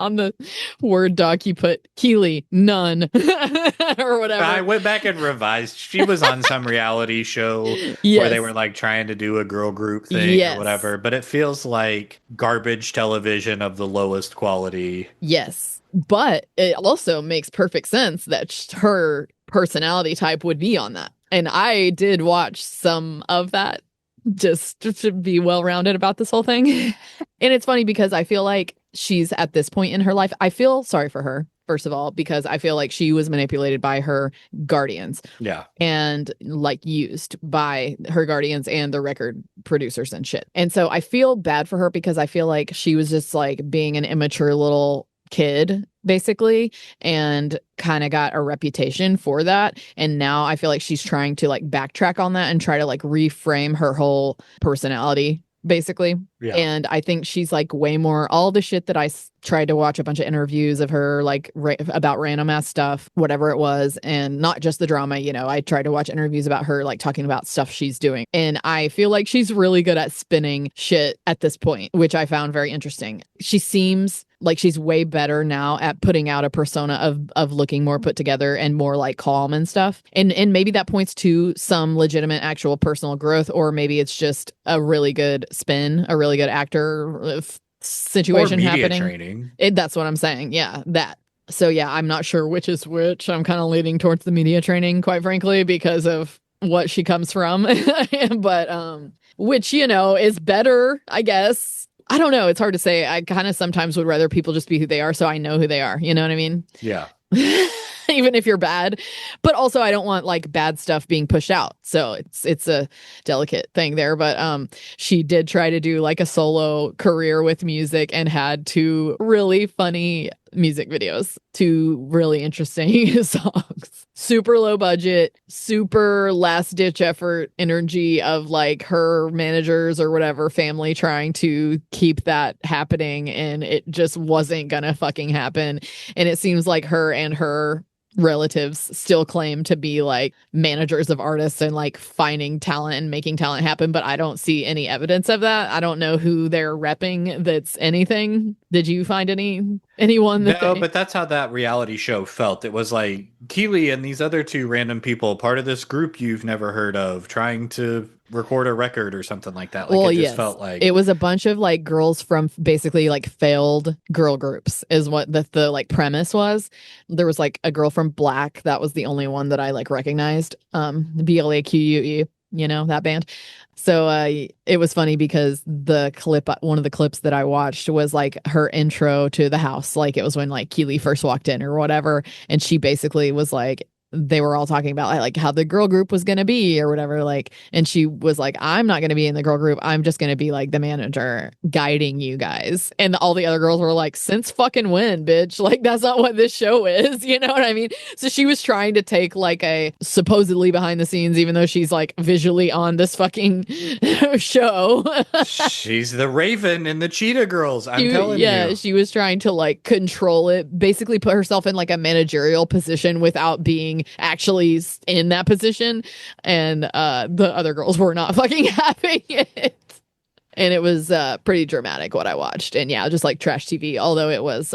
On the Word doc, you put Keely, none, or I whatever. went back and revised. She was on some reality show where they were Yes. like trying to do a girl group thing or Yes. whatever, but it feels like garbage television of the lowest quality. Yes. But it also makes perfect sense that her personality type would be on that. And I did watch some of that just to be well rounded about this whole thing. And it's funny because I feel like she's at this point in her life. I feel sorry for her, first of all, because I feel like she was manipulated by her guardians Yeah. and like used by her guardians and the record producers and shit. And so I feel bad for her because I feel like she was just like being an immature little kid basically and kind of got a reputation for that, and now I feel like she's trying to like backtrack on that and try to like reframe her whole personality basically. Yeah. And I think she's like way more all the shit that tried to watch a bunch of interviews of her like about random ass stuff, whatever it was, and not just the drama. You know, I tried to watch interviews about her like talking about stuff she's doing, and I feel like she's really good at spinning shit at this point, which I found very interesting. She seems like she's way better now at putting out a persona of looking more put together and more like calm and stuff. And maybe that points to some legitimate actual personal growth, or maybe it's just a really good spin, a really good actor situation or media happening. Training. That's what I'm saying. Yeah, that. So yeah, I'm not sure which is which. I'm kind of leaning towards the media training, quite frankly, because of what she comes from. But which, you know, is better, I guess. I don't know. It's hard to say. I kind of sometimes would rather people just be who they are so I know who they are. You know what I mean? Yeah. Even if you're bad. But also I don't want like bad stuff being pushed out. So it's a delicate thing there. But she did try to do like a solo career with music and had two really funny music videos, two really interesting songs. Super low budget, super last ditch effort energy of like her managers or whatever family trying to keep that happening, and it just wasn't gonna fucking happen. And it seems like her and her relatives still claim to be like managers of artists and like finding talent and making talent happen, but I don't see any evidence of that. I don't know who they're repping that's anything. Did you find anyone that No, but that's how that reality show felt. It was like Keely and these other two random people, part of this group you've never heard of, trying to record a record or something like that. Like well, it just yes, felt like it was a bunch of like girls from basically like failed girl groups is what the like premise was. There was like a girl from Black that was the only one that I like recognized, BLAQUE, you know, that band. So it was funny because one of the clips that I watched was like her intro to the house, like it was when like Keely first walked in or whatever, and she basically was like, they were all talking about like how the girl group was going to be or whatever, like, and she was like, I'm not going to be in the girl group, I'm just going to be like the manager guiding you guys. And all the other girls were like, since fucking when, bitch? Like, that's not what this show is. You know what I mean? So she was trying to take like a supposedly behind the scenes, even though she's like visually on this fucking show. she's the Raven in the Cheetah Girls. I'm telling you. She was trying to like control it, basically put herself in like a managerial position without being actually in that position. And the other girls were not fucking having it. And it was pretty dramatic what I watched. And yeah, just like trash TV, although it was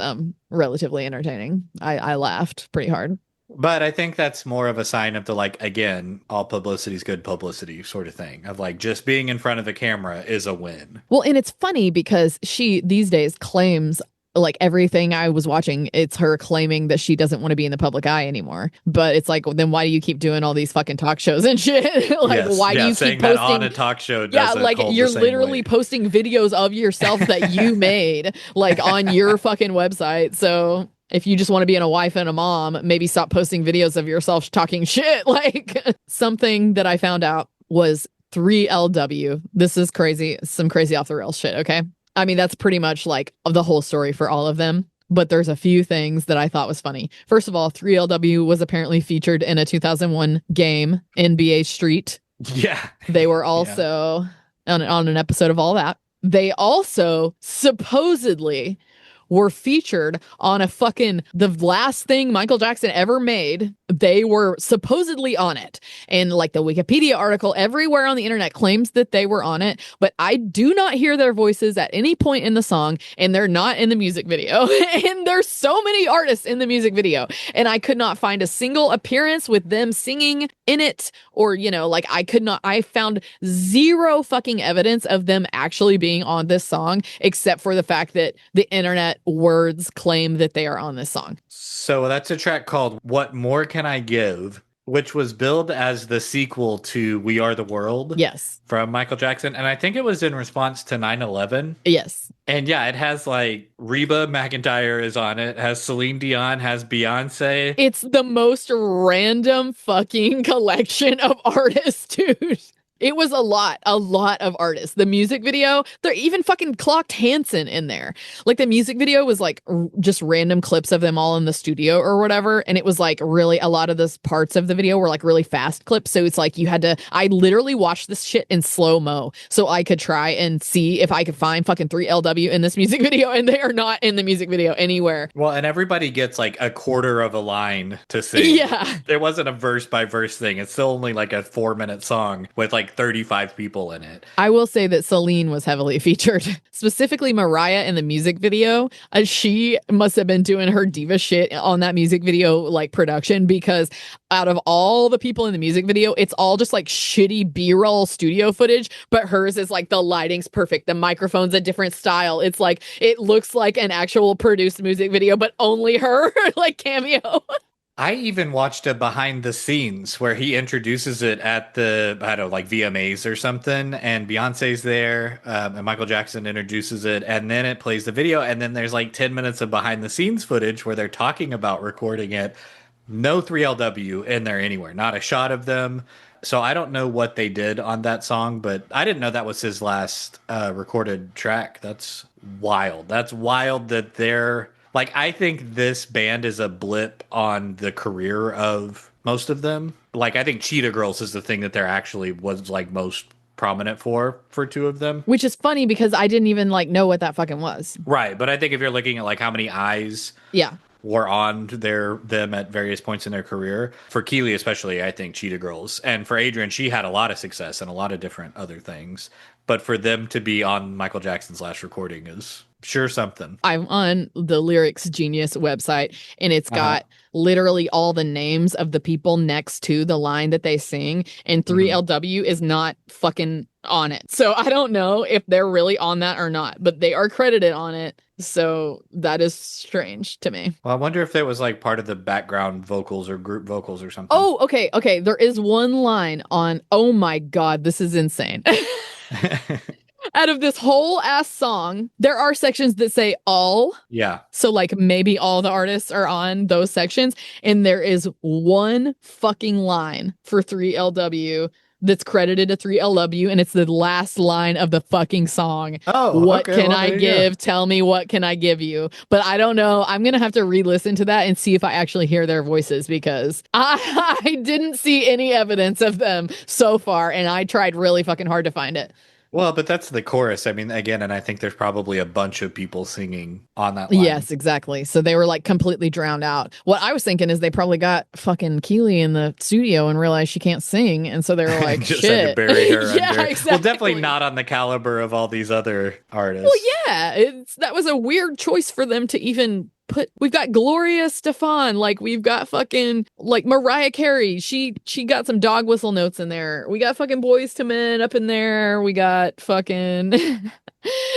relatively entertaining. I laughed pretty hard. But I think that's more of a sign of the like, again, all publicity is good publicity sort of thing of like just being in front of the camera is a win. Well, and it's funny because she these days claims like everything I was watching, it's her claiming that she doesn't want to be in the public eye anymore. But it's like, then why do you keep doing all these fucking talk shows and shit? Like, yes, why do you saying keep posting that on a talk show? Yeah, Doesn't like hold you're the same literally weight. posting videos of yourself that you made, like on your fucking website. So if you just want to be a wife and a mom, maybe stop posting videos of yourself talking shit. Like something that I found out was 3LW. This is crazy, some crazy off the rails shit. Okay. I mean, that's pretty much like the whole story for all of them. But there's a few things that I thought was funny. First of all, 3LW was apparently featured in a 2001 game, NBA Street. Yeah. They were also on an episode of all that. They also supposedly were featured on a fucking the last thing Michael Jackson ever made. They were supposedly on it. And like the Wikipedia article everywhere on the internet claims that they were on it, but I do not hear their voices at any point in the song, and they're not in the music video. And there's so many artists in the music video, and I could not find a single appearance with them singing in it, or, you know, like I found zero fucking evidence of them actually being on this song, except for the fact that the internet words claim that they are on this song. So that's a track called What More Can I Give, which was billed as the sequel to We Are the World. Yes. From Michael Jackson. And I think it was in response to 9/11. Yes. And yeah, it has like Reba McEntire is on it, has Celine Dion, has Beyonce. It's the most random fucking collection of artists, dude. It was a lot of artists. The music video, they're even fucking clocked Hanson in there. Like the music video was like just random clips of them all in the studio or whatever. And it was like really a lot of those parts of the video were like really fast clips. So it's like I literally watched this shit in slow mo so I could try and see if I could find fucking 3LW in this music video. And they are not in the music video anywhere. Well, and everybody gets like a quarter of a line to sing. Yeah. It wasn't a verse by verse thing. It's still only like a 4-minute song with like 35 people in it. I will say that Celine was heavily featured, specifically Mariah in the music video. She must have been doing her diva shit on that music video, like production, because out of all the people in the music video, it's all just like shitty B-roll studio footage, but hers is like the lighting's perfect. The microphone's a different style. It's like, it looks like an actual produced music video, but only her like cameo. I even watched a behind the scenes where he introduces it at the, I don't know, like VMAs or something, and Beyonce's there, and Michael Jackson introduces it, and then it plays the video, and then there's like 10 minutes of behind the scenes footage where they're talking about recording it. No 3LW in there anywhere, not a shot of them. So I don't know what they did on that song, but I didn't know that was his last recorded track. That's wild. That's wild that they're... Like, I think this band is a blip on the career of most of them. Like, I think Cheetah Girls is the thing that they're actually was, like, most prominent for two of them. Which is funny because I didn't even, like, know what that fucking was. Right, but I think if you're looking at, like, how many eyes were on them at various points in their career, for Keely especially, I think Cheetah Girls. And for Adrian, she had a lot of success and a lot of different other things. But for them to be on Michael Jackson's last recording is... sure something. I'm on the Lyrics Genius website, and it's got literally all the names of the people next to the line that they sing, and 3LW is not fucking on it. So I don't know if they're really on that or not, but they are credited on it. So that is strange to me. Well, I wonder if that was like part of the background vocals or group vocals or something. Oh, okay. Okay. There is one line on, oh my God, this is insane. Out of this whole ass song, there are sections that say all. Yeah. So like maybe all the artists are on those sections. And there is one fucking line for 3LW that's credited to 3LW, and it's the last line of the fucking song. Oh, what okay, can I give? Go. Tell me, what can I give you? But I don't know. I'm going to have to re-listen to that and see if I actually hear their voices, because I didn't see any evidence of them so far, and I tried really fucking hard to find it. Well, but that's the chorus. I mean, again, and I think there's probably a bunch of people singing on that line. Yes, exactly. So they were like completely drowned out. What I was thinking is they probably got fucking Keely in the studio and realized she can't sing. And so they were like, just shit. had to bury her yeah, under. Exactly. Well, definitely not on the caliber of all these other artists. Well, yeah, that was a weird choice for them to even put. We've got Gloria Stefan, like we've got fucking like Mariah Carey. She got some dog whistle notes in there. We got fucking Boys to Men up in there. We got fucking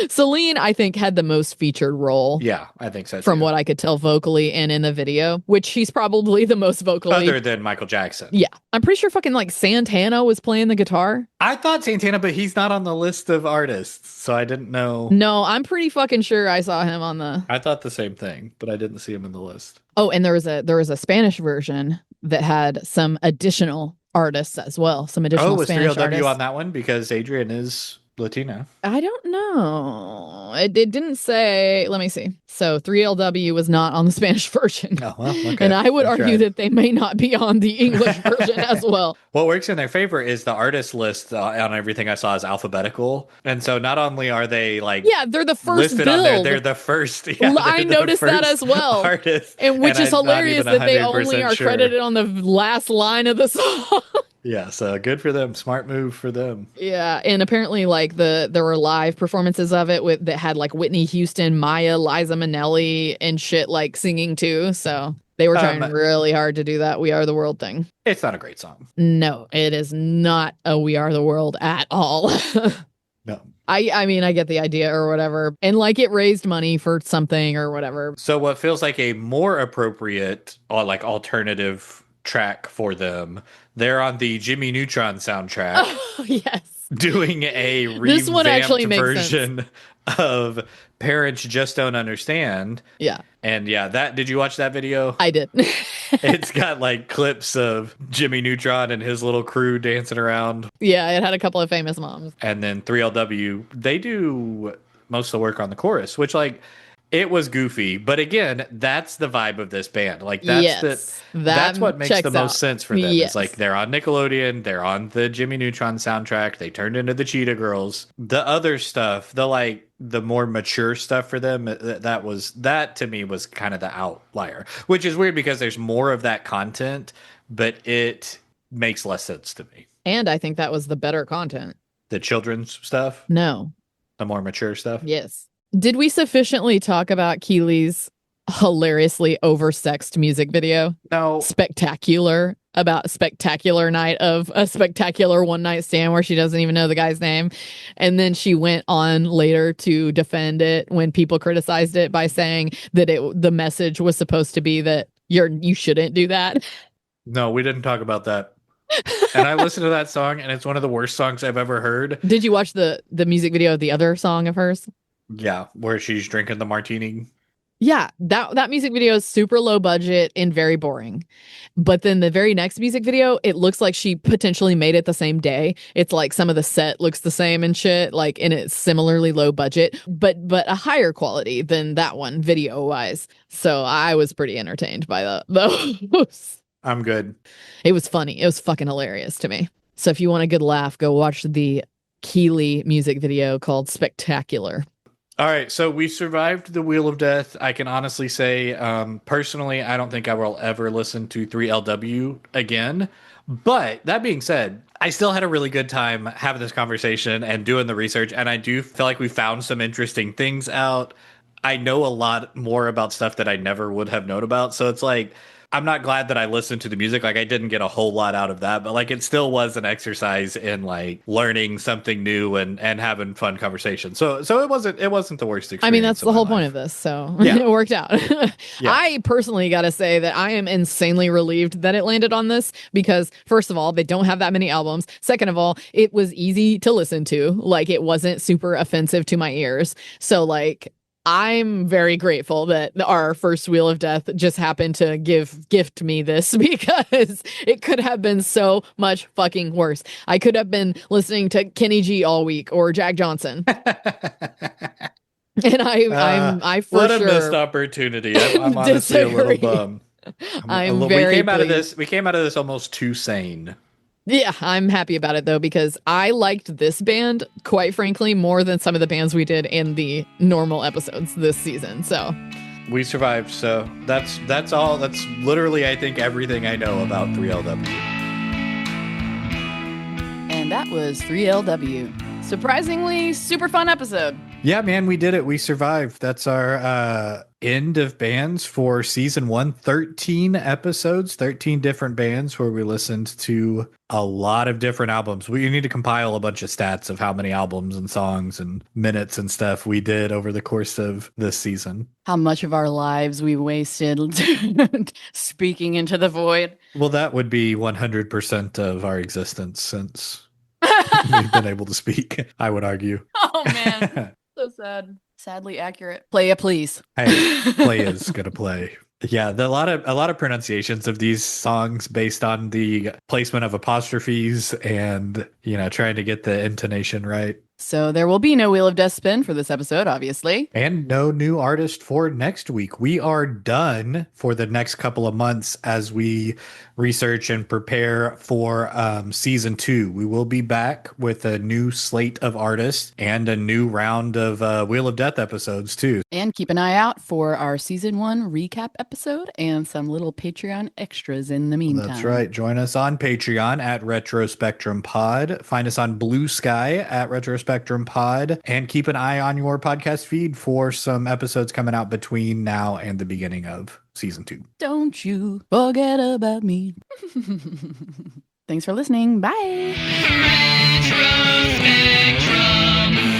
Celine, I think, had the most featured role. Yeah, I think so. From what I could tell vocally and in the video, which she's probably the most vocally. Other than Michael Jackson. Yeah. I'm pretty sure fucking like Santana was playing the guitar. I thought Santana, but he's not on the list of artists, so I didn't know. No, I'm pretty fucking sure I saw him on the... I thought the same thing, but I didn't see him in the list. Oh, and there was a Spanish version that had some additional artists as well. Some additional Spanish artists. Was 3LW on that one? Because Adrian is Latino. I don't know. It didn't say. Let me see. So 3LW was not on the Spanish version. Oh, well, okay. And I would That's argue right. that they may not be on the English version as well. What works in their favor is the artist list on everything I saw is alphabetical. And so not only are they like Yeah, they're the first listed on there, build. they're the first. Yeah, I they're the noticed that first as well. artist. And And which is I'm not hilarious even that they only 100% are sure. credited on the last line of the song. Yeah, so good for them. Smart move for them. Yeah, and apparently like there were live performances of it with that had like Whitney Houston, Maya, Liza Minnelli and shit like singing too. So they were Um, trying really hard to do that We Are the World thing. it's not a great song. No, it is not a We Are the World at all. No. I mean, I get the idea or whatever. And like it raised money for something or whatever. So what feels like a more appropriate or like alternative track for them, they're on the Jimmy Neutron soundtrack Oh, yes. doing a This one actually revamped makes sense. version of Parents Just Don't Understand. Yeah, And yeah, that did you watch that video? I did. It's got like clips of Jimmy Neutron and his little crew dancing around. Yeah, it had a couple of famous moms. And then 3LW, they do most of the work on the chorus, which like it was goofy, but again, that's the vibe of this band. Like Yes, that's that what makes the checks most out. sense for them. It's Yes. like they're on Nickelodeon, they're on the Jimmy Neutron soundtrack, they turned into the Cheetah Girls. The other stuff, the more mature stuff for them, that to me was kind of the outlier, which is weird because there's more of that content, but it makes less sense to me. And I think that was the better content. The children's stuff, No. the more mature stuff. Yes. Did we sufficiently talk about Keely's hilariously oversexed music video? No, Spectacular, about a spectacular night of a spectacular one night stand where she doesn't even know the guy's name. And then she went on later to defend it when people criticized it by saying that the message was supposed to be that you shouldn't do that. no, we didn't talk about that. And I listened to that song, and it's one of the worst songs I've ever heard. Did you watch the music video of the other song of hers? Yeah, where she's drinking the martini. Yeah, that music video is super low budget and very boring. But then the very next music video, it looks like she potentially made it the same day. It's like some of the set looks the same and shit, like, and it's similarly low budget, but a higher quality than that one video wise. So I was pretty entertained by those. I'm good. It was funny. It was fucking hilarious to me. So if you want a good laugh, go watch the Keely music video called Spectacular. All right, so we survived the Wheel of Death. I can honestly say, personally, I don't think I will ever listen to 3LW again. But that being said, I still had a really good time having this conversation and doing the research, and I do feel like we found some interesting things out. I know a lot more about stuff that I never would have known about. So it's like, I'm not glad that I listened to the music. Like I didn't get a whole lot out of that, but like it still was an exercise in like learning something new and having fun conversations. So it wasn't the worst experience. I mean, that's of the my whole life. point of this. So Yeah. it worked out. Yeah. I personally got to say that I am insanely relieved that it landed on this because, first of all, they don't have that many albums. Second of all, it was easy to listen to. Like, it wasn't super offensive to my ears. So, like, I'm very grateful that our first Wheel of Death just happened to gift me this because it could have been so much fucking worse. I could have been listening to Kenny G all week or Jack Johnson. And I for what a sure missed opportunity. I'm honestly a little disagree. bummed. I'm very pleased. We came out of this almost too sane. Yeah, I'm happy about it though because I liked this band quite frankly more than some of the bands we did in the normal episodes this season. So We survived, so that's all. That's literally, I think, everything I know about 3LW. and that was 3LW. Surprisingly super fun episode. Yeah, man, we did it. We survived. That's our end of bands for season 1. 13 episodes, 13 different bands where we listened to a lot of different albums. We need to compile a bunch of stats of how many albums and songs and minutes and stuff we did over the course of this season. How much of our lives we wasted speaking into the void. Well, that would be 100% of our existence since we've been able to speak, I would argue. Oh man, so sad. Sadly accurate. Playa, please. Hey, play is gonna play. Yeah, a lot of pronunciations of these songs based on the placement of apostrophes and trying to get the intonation right. So there will be no Wheel of Death spin for this episode, obviously. And no new artist for next week. We are done for the next couple of months as we research and prepare for season 2. We will be back with a new slate of artists and a new round of Wheel of Death episodes too. And keep an eye out for our season 1 recap episode and some little Patreon extras in the meantime. That's right. Join us on Patreon at Retrospectrum Pod. Find us on Blue Sky at Retrospectrum Pod. And keep an eye on your podcast feed for some episodes coming out between now and the beginning of season 2. Don't you forget about me. Thanks for listening. Bye. Retrospectrum.